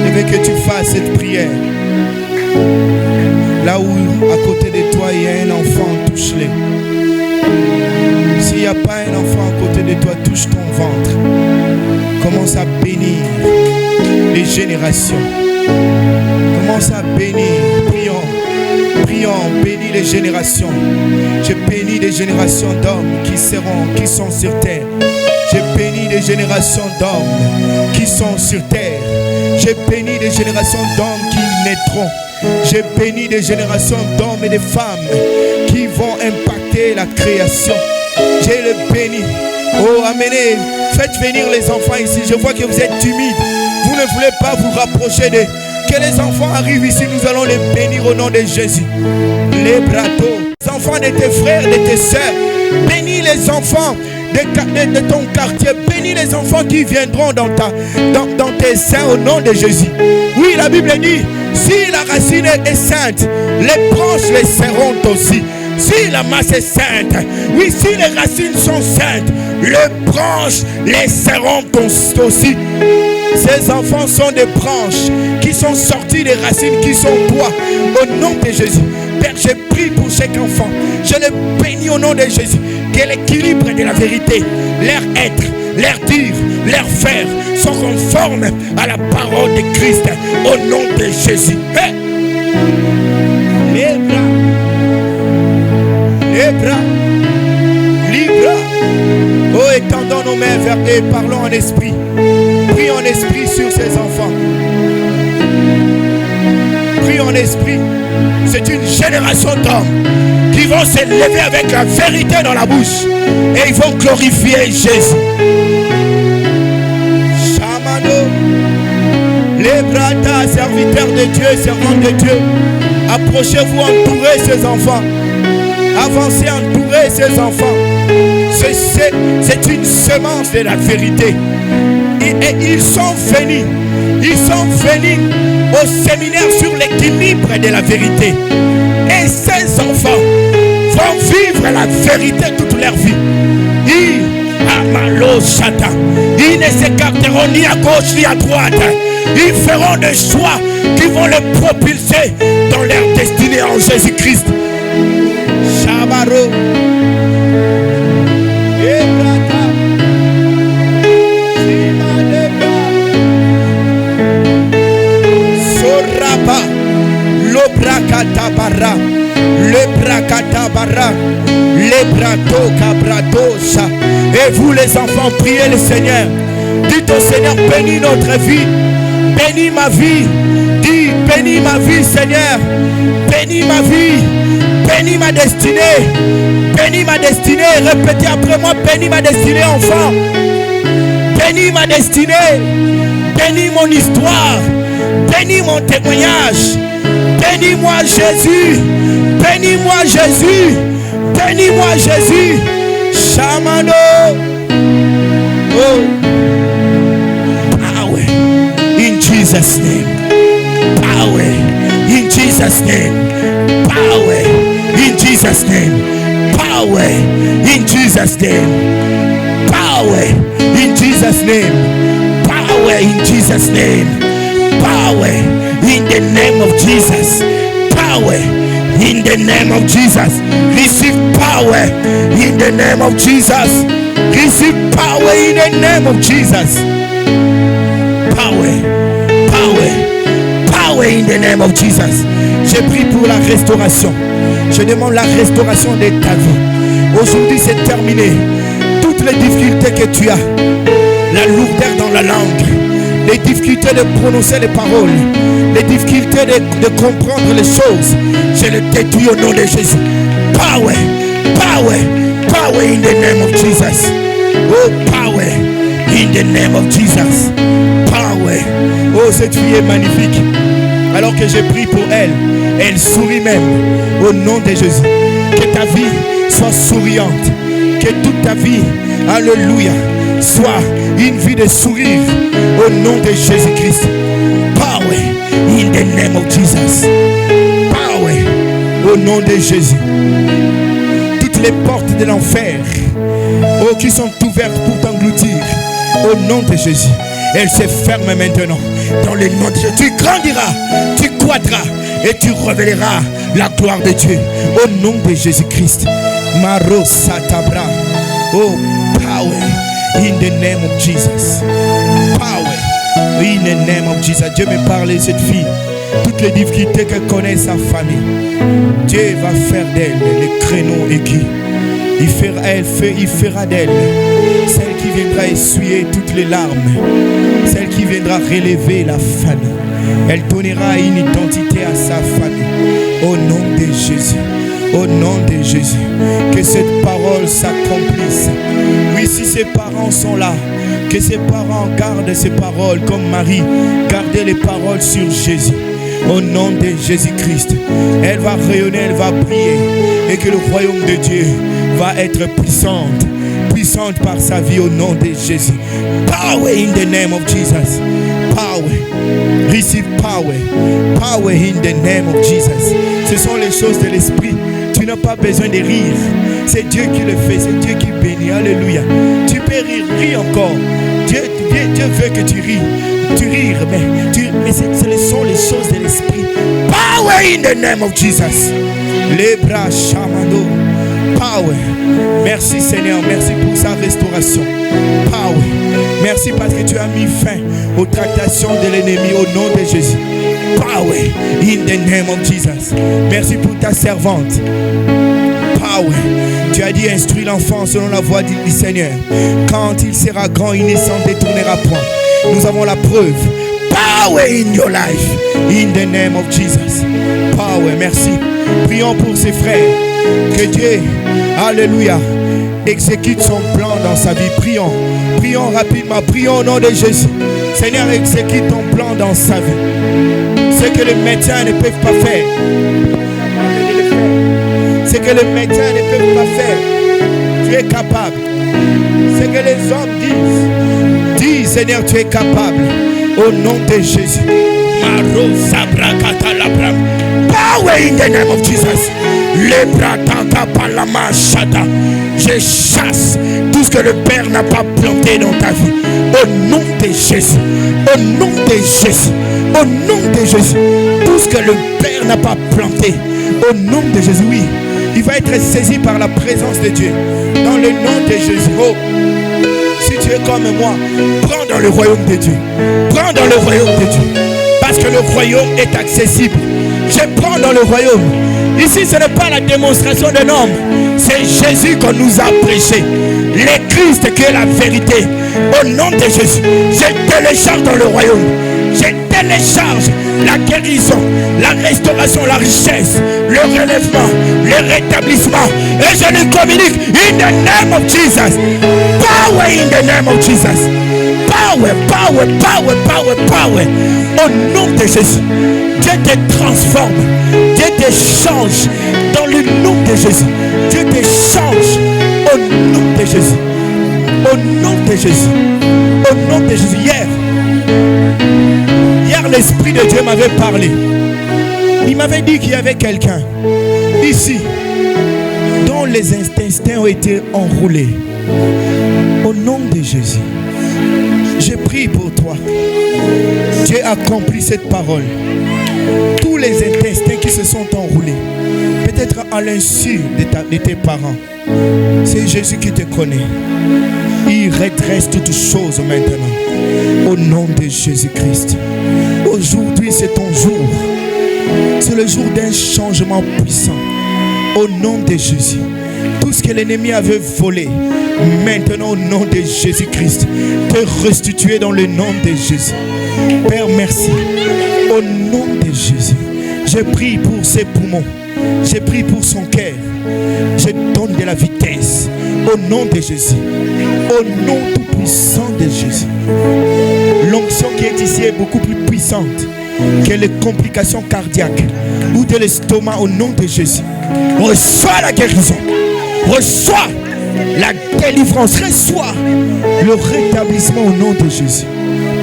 Je veux que tu fasses cette prière. Là où, à côté de toi, il y a un enfant, touche-le. S'il n'y a pas un enfant à côté de toi, touche ton ventre. Commence à bénir les générations. Commence à bénir. Prions. Prions. Bénis les générations. Je bénis des générations d'hommes qui sont sur terre. Je bénis des générations d'hommes qui sont sur terre. Je bénis des générations d'hommes qui naîtront. Je bénis des générations d'hommes et de femmes qui vont impacter la création. Je le bénis. Oh, amenez, faites venir les enfants ici. Je vois que vous êtes timides. Vous ne voulez pas vous rapprocher d'eux. Que les enfants arrivent ici, nous allons les bénir au nom de Jésus. Les bratos, les enfants de tes frères, de tes soeurs. Bénis les enfants de ton quartier. Bénis les enfants qui viendront dans tes seins au nom de Jésus. Oui, la Bible dit, si la racine est sainte, les branches les seront aussi. Si la masse est sainte, oui, si les racines sont saintes, les branches les seront aussi. Ces enfants sont des branches qui sont sorties des racines, qui sont toi. Au nom de Jésus, Père, je prie pour chaque enfant. Je le bénis au nom de Jésus. Que l'équilibre de la vérité, leur être, leur dire, leur faire, sont conformes à la parole de Christ. Au nom de Jésus. Hey. Les bras, libres. Oh, étendons nos mains vers eux, parlons en esprit. Prie en esprit sur ces enfants. Prie en esprit. C'est une génération d'hommes qui vont s'élever avec la vérité dans la bouche et ils vont glorifier Jésus. Chamano, les brata, serviteurs de Dieu, servants de Dieu, approchez-vous, entourez ces enfants. Avancez, entourez ces enfants. C'est une semence de la vérité. Et ils sont venus au séminaire sur l'équilibre de la vérité. Et ces enfants vont vivre la vérité toute leur vie. Ils ne s'écarteront ni à gauche ni à droite. Ils feront des choix qui vont les propulser dans leur destinée en Jésus-Christ. Shabaro. Soraba. Lobrakatabara. Lebrakatabara. Lebrato kabradosa. Et vous les enfants, priez le Seigneur. Dites au Seigneur, bénis notre vie. Bénis ma vie. Dis, bénis ma vie, Seigneur. Bénis ma vie. Bénis ma destinée. Bénis ma destinée. Répétez après moi, bénis ma destinée, enfant. Bénis ma destinée. Bénis mon histoire. Bénis mon témoignage. Bénis-moi Jésus. Bénis-moi Jésus. Bénis-moi Jésus. Shamano. Oh. Power in Jesus' name. Power in Jesus' name. Power in Jesus' name. Power in Jesus' name. Power in Jesus' name. Power in Jesus' name. Power in the name of Jesus. Power in the name of Jesus. Receive power in the name of Jesus. Receive power in the name of Jesus. Power, power, power in the name of Jesus. Je prie pour la restauration. Je demande la restauration de ta vie. Aujourd'hui c'est terminé. Toutes les difficultés que tu as, la lourdeur dans la langue, les difficultés de prononcer les paroles, les difficultés de comprendre les choses, je les détruis au nom de Jésus. Power, power, power in the name of Jesus. Oh, power in the name of Jesus. Power. ouais. Oh, cette fille est magnifique. Alors que j'ai prié pour elle, elle sourit même. Au nom de Jésus. Que ta vie soit souriante. Que toute ta vie, alléluia, soit une vie de sourire. Au nom de Jésus-Christ. Power in the name of Jesus. Power au nom de Jésus. Toutes les portes de l'enfer, oh, qui sont ouvertes pour t'engloutir, au nom de Jésus, elles se ferment maintenant. Dans le nom de Jésus, tu grandiras, tu croîtras et tu révéleras la gloire de Dieu. Au nom de Jésus-Christ. Maro Satabra. Oh, power in the name of Jesus. Power in the name of Jesus. Dieu me parle de cette fille. Toutes les difficultés que connaît sa famille, Dieu va faire d'elle les créneaux aigus. Il fera d'elle celle qui viendra essuyer toutes les larmes, celle qui viendra relever la famille. Elle donnera une identité à sa famille. Au nom de Jésus. Au nom de Jésus. Que cette parole s'accomplisse. Oui, si ses parents sont là, que ses parents gardent ces paroles comme Marie. Gardez les paroles sur Jésus. Au nom de Jésus-Christ, elle va rayonner, elle va briller. Et que le royaume de Dieu va être puissante par sa vie au nom de Jésus. Power in the name of Jesus. Power. Receive power. Power in the name of Jesus. Ce sont les choses de l'esprit. Tu n'as pas besoin de rire. C'est Dieu qui le fait. C'est Dieu qui bénit. Alléluia. Tu peux rire encore. Dieu veut que tu ris. Tu rires, mais ce sont les choses de l'esprit. Power in the name of Jesus. Les bras chamando. Power. Merci Seigneur. Merci pour sa restauration. Power. Merci parce que tu as mis fin aux tractations de l'ennemi au nom de Jésus. Power in the name of Jesus. Merci pour ta servante. Power. Tu as dit instruis l'enfant selon la voie du Seigneur. Quand il sera grand, il ne s'en détournera point. Nous avons la preuve. Power in your life. In the name of Jesus. Power. Merci. Prions pour ses frères. Que Dieu, alléluia, exécute son plan dans sa vie. Prions. Prions rapidement. Prions au nom de Jésus. Seigneur, exécute ton plan dans sa vie. Ce que les médecins ne peuvent pas faire. Ce que les médecins ne peuvent pas faire. Tu es capable. Ce que les hommes disent. Dis, Seigneur, tu es capable. Au nom de Jésus. Power in the name of Jesus. Je chasse tout ce que le Père n'a pas planté dans ta vie. Au nom de Jésus. Au nom de Jésus. Au nom de Jésus. Tout ce que le Père n'a pas planté. Au nom de Jésus. Oui. Il va être saisi par la présence de Dieu. Dans le nom de Jésus. Oh. Si tu es comme moi, prends dans le royaume de Dieu. Prends dans le royaume de Dieu. Parce que le royaume est accessible. Je prends dans le royaume. Ici, ce n'est pas la démonstration d'un homme. C'est Jésus qu'on nous a prêché. Le Christ qui est la vérité. Au nom de Jésus, je télécharge dans le royaume. Je télécharge la guérison, la restauration, la richesse, le relèvement, le rétablissement. Et je lui communique in the name of Jesus. Power in the name of Jesus. Power, power, power, power, power. Au nom de Jésus, Dieu te transforme. Dieu te change dans le nom de Jésus. Dieu te change au nom de Jésus. Au nom de Jésus. Au nom de Jésus. Hier, l'Esprit de Dieu m'avait parlé. Il m'avait dit qu'il y avait quelqu'un ici dont les intestins ont été enroulés. Au nom de Jésus, je prie pour toi. Dieu accomplit cette parole. Tous les intestins qui se sont enroulés, peut-être à l'insu de tes parents, c'est Jésus qui te connaît. Il redresse toutes choses maintenant. Au nom de Jésus-Christ. Aujourd'hui, c'est ton jour. C'est le jour d'un changement puissant. Au nom de Jésus. Tout ce que l'ennemi avait volé, maintenant au nom de Jésus-Christ, te restituer dans le nom de Jésus. Père, merci. Au nom de Jésus, je prie pour ses poumons. Je prie pour son cœur. Je donne de la vitesse. Au nom de Jésus. Au nom tout puissant de Jésus. L'onction qui est ici est beaucoup plus puissante que les complications cardiaques ou de l'estomac au nom de Jésus. Reçois la guérison. Reçois la délivrance. Reçois le rétablissement au nom de Jésus.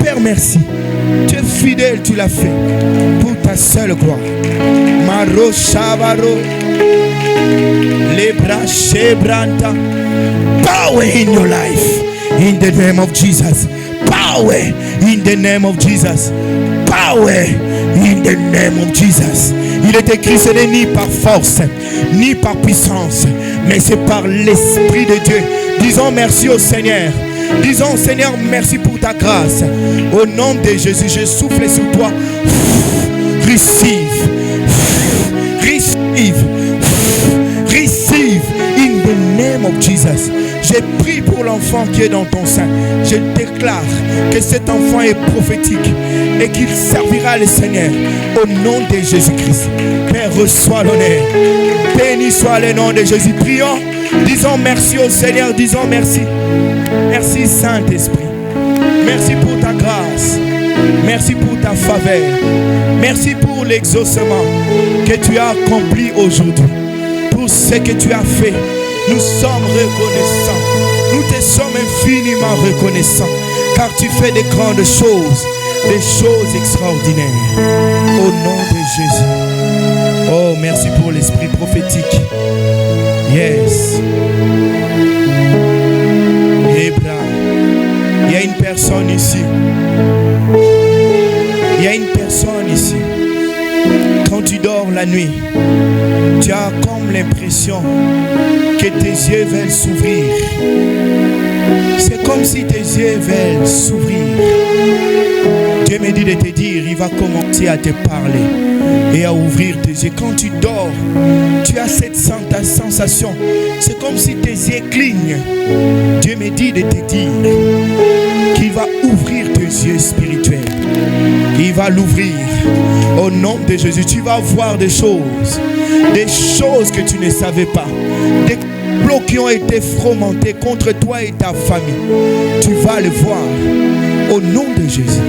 Père, merci. Tu es fidèle, tu l'as fait pour ta seule gloire. Maro Shabaro. Lebra Shebranta. Power in your life. In the name of Jesus. Power in the name of Jesus. Power in the name of Jesus. Il est écrit, ce n'est ni par force, ni par puissance, mais c'est par l'Esprit de Dieu. Disons merci au Seigneur. Disons, Seigneur, merci pour ta grâce. Au nom de Jésus, je souffle sur toi. Receive. Receive. Receive in the name of Jesus. J'ai prié pour l'enfant qui est dans ton sein. Je déclare que cet enfant est prophétique et qu'il servira le Seigneur au nom de Jésus-Christ. Père, reçois l'honneur. Béni soit le nom de Jésus. Prions. Disons merci au Seigneur. Disons merci. Merci Saint-Esprit. Merci pour ta grâce. Merci pour ta faveur. Merci pour l'exaucement que tu as accompli aujourd'hui. Pour ce que tu as fait. Nous sommes reconnaissants. Nous te sommes infiniment reconnaissants. Car tu fais de grandes choses. Des choses extraordinaires. Au nom de Jésus. Oh, merci pour l'esprit prophétique. Yes. Il y a une personne ici. Il y a une personne ici. Quand tu dors la nuit, tu as comme l'impression que tes yeux veulent s'ouvrir. C'est comme si tes yeux veulent s'ouvrir. Dieu me dit de te dire, il va commencer à te parler et à ouvrir tes yeux. Quand tu dors, tu as cette sensation. C'est comme si tes yeux clignent. Dieu me dit de te dire qu'il va ouvrir tes yeux spirituels. Il va l'ouvrir. Au nom de Jésus, tu vas voir des choses que tu ne savais pas. Des complots qui ont été fomentés contre toi et ta famille. Tu vas le voir. Au nom de Jésus.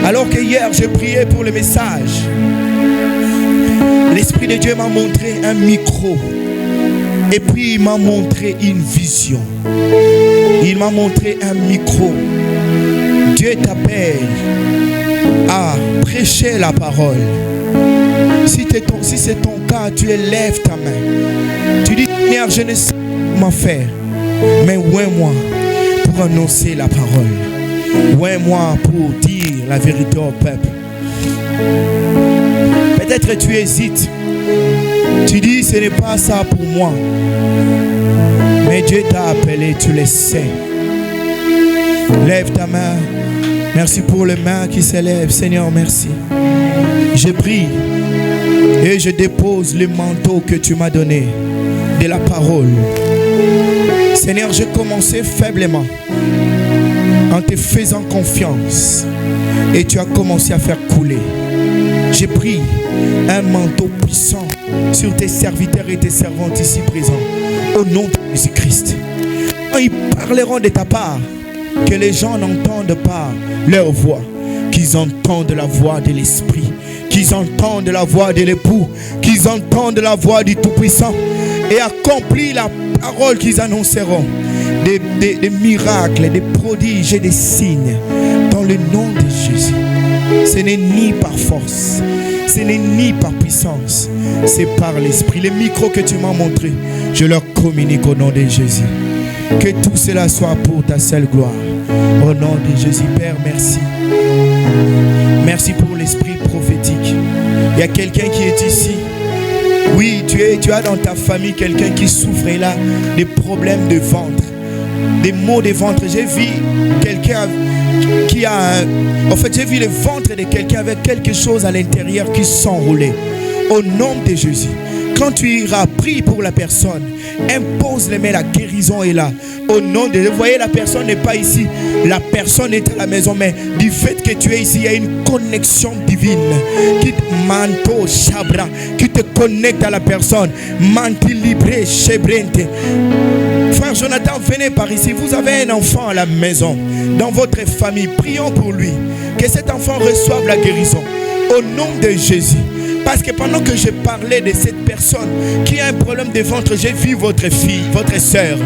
Alors que hier j'ai prié pour le message, l'Esprit de Dieu m'a montré un micro. Et puis il m'a montré une vision. Il m'a montré un micro. Dieu t'appelle à prêcher la parole. Si c'est ton cas, tu élèves ta main. Tu dis, Seigneur, je ne sais pas comment faire, mais ouvre-moi pour annoncer la parole. Ouvre-moi pour dire la vérité au peuple. Peut-être tu hésites. Tu dis, ce n'est pas ça pour moi. Mais Dieu t'a appelé, tu le sais. Lève ta main. Merci pour les mains qui s'élèvent. Seigneur, merci. Je prie et je dépose le manteau que tu m'as donné de la parole. Seigneur, j'ai commencé faiblement en te faisant confiance et tu as commencé à faire couler. J'ai pris un manteau puissant sur tes serviteurs et tes servantes ici présents au nom de Jésus-Christ. Quand ils parleront de ta part, que les gens n'entendent pas leur voix, qu'ils entendent la voix de l'Esprit, qu'ils entendent la voix de l'époux, qu'ils entendent la voix du Tout-Puissant et accomplissent la parole qu'ils annonceront. Des miracles, des prodiges et des signes dans le nom de Jésus. Ce n'est ni par force, ce n'est ni par puissance, c'est par l'Esprit. Les micros que tu m'as montrés, je leur communique au nom de Jésus. Que tout cela soit pour ta seule gloire. Au nom de Jésus, Père, merci. Merci pour l'esprit prophétique. Il y a quelqu'un qui est ici. Oui, tu as dans ta famille quelqu'un qui souffre là des problèmes de ventre, des maux de ventre. J'ai vu quelqu'un qui a j'ai vu le ventre de quelqu'un avec quelque chose à l'intérieur qui s'enroulait. Au nom de Jésus, quand tu iras, prie pour la personne, impose les mains, la guérison est là. Au nom de Dieu, vous voyez, la personne n'est pas ici. La personne est à la maison, mais du fait que tu es ici, il y a une connexion divine qui manto chabra, qui te connecte à la personne. Manti libre chebrente. Frère Jonathan, venez par ici. Vous avez un enfant à la maison, dans votre famille. Prions pour lui, que cet enfant reçoive la guérison. Au nom de Jésus. Parce que pendant que je parlais de cette personne qui a un problème de ventre, j'ai vu votre fille, votre soeur.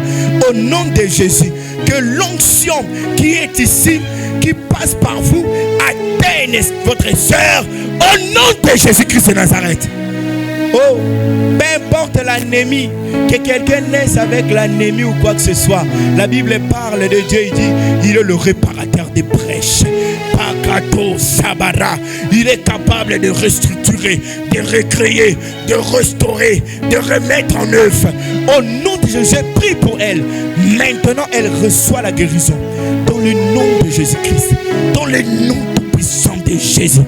Au nom de Jésus, que l'onction qui est ici, qui passe par vous, atteigne votre soeur. Au nom de Jésus-Christ de Nazareth. Oh, peu importe l'anémie, que quelqu'un naisse avec l'anémie ou quoi que ce soit, la Bible parle de Dieu, il dit, il est le réparateur des brèches. Pakato Sabara, il est capable de restructurer, de recréer, de restaurer, de remettre en œuvre. Au nom de Jésus, je prie pour elle. Maintenant, elle reçoit la guérison. Dans le nom de Jésus-Christ, dans le nom puissant de Jésus,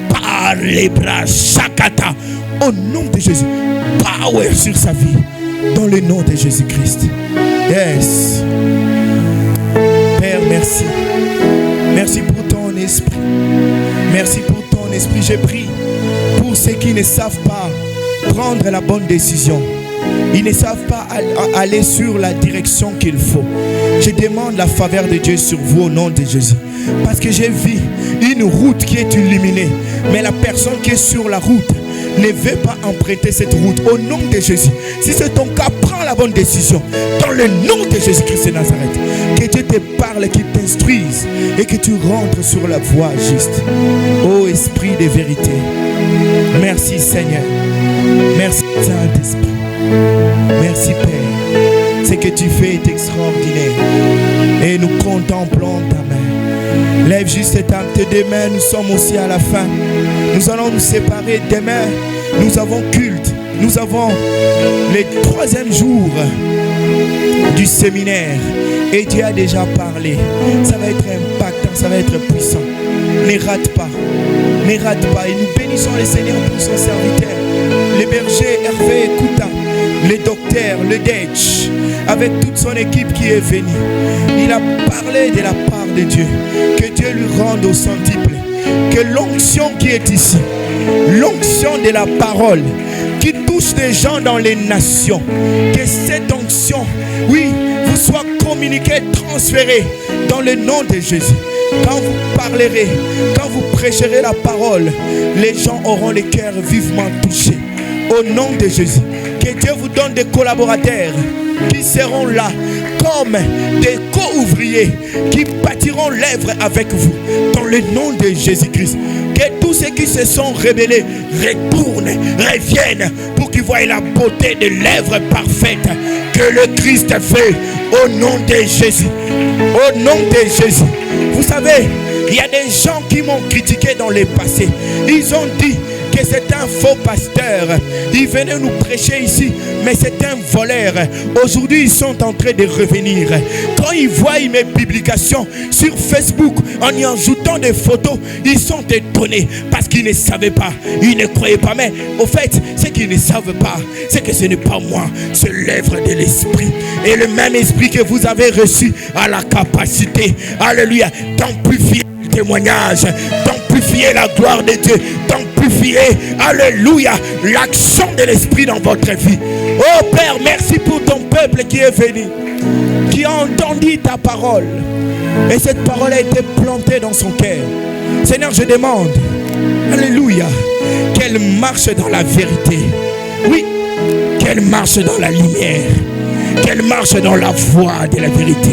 par les bras Shakata. Au nom de Jésus, power sur sa vie. Dans le nom de Jésus-Christ. Yes. Père, merci. Merci pour ton esprit. Merci pour ton esprit. Je prie pour ceux qui ne savent pas prendre la bonne décision. Ils ne savent pas aller sur la direction qu'il faut. Je demande la faveur de Dieu sur vous au nom de Jésus. Parce que j'ai vu une route qui est illuminée. Mais la personne qui est sur la route ne veut pas emprunter cette route. Au nom de Jésus, si c'est ton cas, prends la bonne décision. Dans le nom de Jésus-Christ de Nazareth. Que Dieu te parle, qu'il t'instruise et que tu rentres sur la voie juste. Ô Esprit de vérité, merci Seigneur. Merci Saint-Esprit. Merci Père. Ce que tu fais est extraordinaire. Et nous contemplons ta main. Lève juste tes mains, nous sommes aussi à la fin. Nous allons nous séparer demain. Nous avons culte. Nous avons le 3e jour du séminaire. Et Dieu a déjà parlé. Ça va être impactant, ça va être puissant. Ne rate pas. Ne rate pas. Et nous bénissons le Seigneur pour son serviteur. Le berger Hervé Kouta. Le docteur, le Dech, avec toute son équipe qui est venue. Il a parlé de la part de Dieu. Que Dieu lui rende au centuple. Que l'onction qui est ici, l'onction de la parole, qui touche des gens dans les nations, que cette onction, oui, vous soit communiquée, transférée dans le nom de Jésus. Quand vous parlerez, quand vous prêcherez la parole, les gens auront les cœurs vivement touchés. Au nom de Jésus. Que Dieu vous donne des collaborateurs qui seront là comme des co-ouvriers qui bâtiront l'œuvre avec vous dans le nom de Jésus-Christ. Que tous ceux qui se sont rebellés retournent, reviennent pour qu'ils voient la beauté de l'œuvre parfaite que le Christ fait au nom de Jésus. Au nom de Jésus. Vous savez, il y a des gens qui m'ont critiqué dans le passé. Ils ont dit que c'est un faux pasteur. Il venait nous prêcher ici, mais c'est un voleur. Aujourd'hui, ils sont en train de revenir. Quand ils voient mes publications sur Facebook, en y ajoutant des photos, ils sont étonnés parce qu'ils ne savaient pas. Ils ne croyaient pas. Mais au fait, ce qu'ils ne savent pas, c'est que ce n'est pas moi, c'est l'œuvre de l'Esprit. Et le même Esprit que vous avez reçu a la capacité, alléluia, d'amplifier le témoignage, d'amplifier la gloire de Dieu, d'amplifier, alléluia, l'action de l'Esprit dans votre vie. Oh Père, merci pour ton peuple qui est venu, qui a entendu ta parole. Et cette parole a été plantée dans son cœur. Seigneur, je demande, alléluia, qu'elle marche dans la vérité. Oui, qu'elle marche dans la lumière, qu'elle marche dans la voie de la vérité.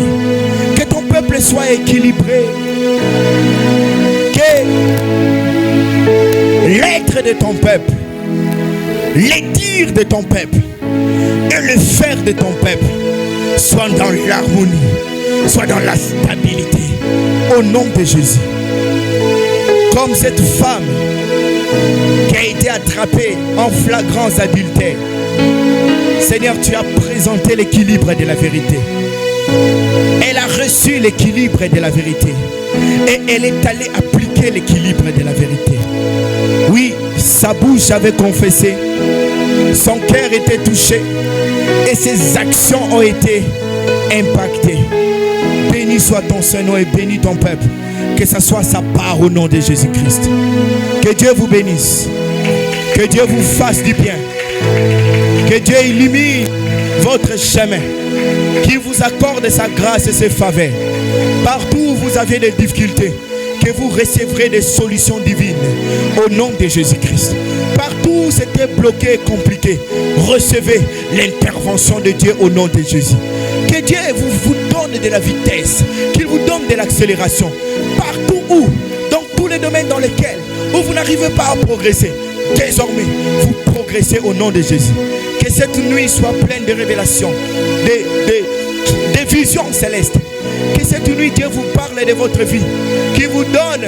Que ton peuple soit équilibré. Que l'être de ton peuple, les dires de ton peuple et le faire de ton peuple soient dans l'harmonie, soient dans la stabilité. Au nom de Jésus. Comme cette femme qui a été attrapée en flagrance adultère. Seigneur, tu as présenté l'équilibre de la vérité. Elle a reçu l'équilibre de la vérité. Et elle est allée appliquer l'équilibre de la vérité. Oui, sa bouche avait confessé. Son cœur était touché. Et ses actions ont été impacter. Béni soit ton Saint-Nom et bénis ton peuple. Que ce soit sa part au nom de Jésus-Christ. Que Dieu vous bénisse. Que Dieu vous fasse du bien. Que Dieu illumine votre chemin. Qu'il vous accorde sa grâce et ses faveurs. Partout où vous avez des difficultés, que vous recevrez des solutions divines au nom de Jésus-Christ. Partout où c'était bloqué et compliqué, recevez l'intervention de Dieu au nom de Jésus. Que Dieu vous donne de la vitesse, qu'il vous donne de l'accélération. Partout où, dans tous les domaines dans lesquels où vous n'arrivez pas à progresser, désormais vous progressez au nom de Jésus. Que cette nuit soit pleine de révélations, de visions célestes. Que cette nuit Dieu vous parle de votre vie, qu'il vous donne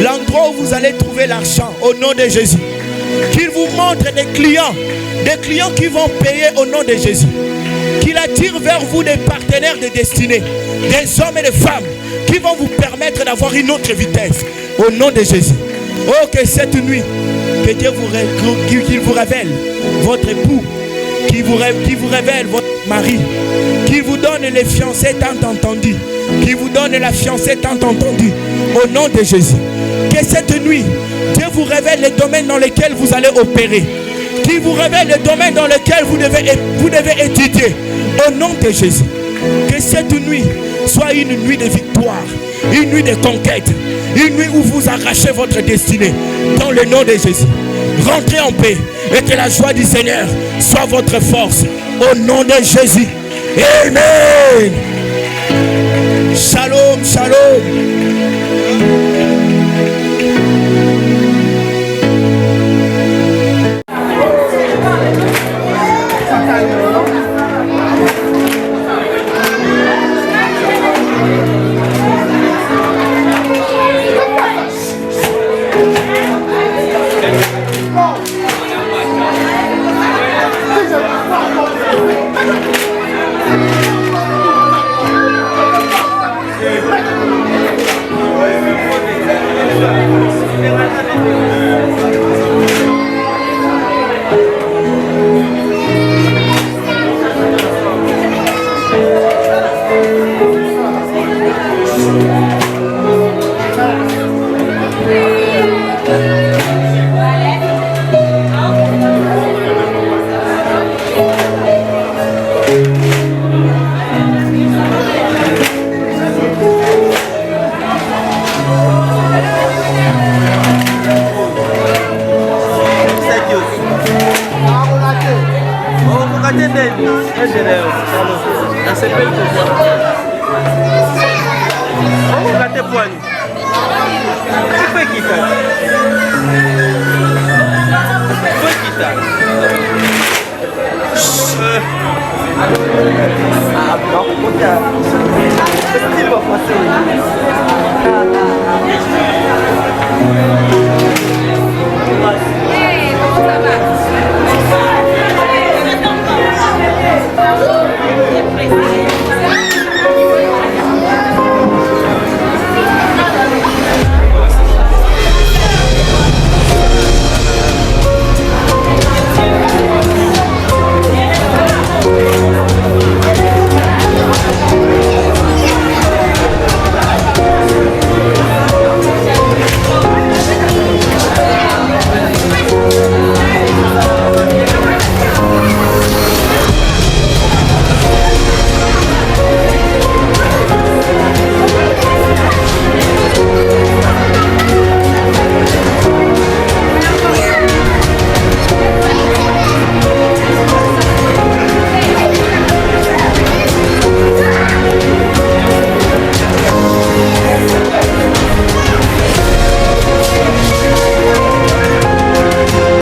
l'endroit où vous allez trouver l'argent au nom de Jésus. Qu'il vous montre des clients qui vont payer au nom de Jésus. Qu'il attire vers vous des partenaires de destinée, des hommes et des femmes qui vont vous permettre d'avoir une autre vitesse au nom de Jésus. Oh, que cette nuit, que Dieu qu'il vous révèle votre époux, qu'il vous révèle votre mari, qu'il vous donne les fiancés tant entendus, qu'il vous donne la fiancée tant entendue au nom de Jésus. Que cette nuit, Dieu vous révèle les domaines dans lesquels vous allez opérer, qu'il vous révèle les domaines dans lesquels vous devez étudier au nom de Jésus. Que cette nuit soit une nuit de victoire, une nuit de conquête, une nuit où vous arrachez votre destinée dans le nom de Jésus. Rentrez en paix et que la joie du Seigneur soit votre force au nom de Jésus. Amen. Shalom, shalom. Ah, não,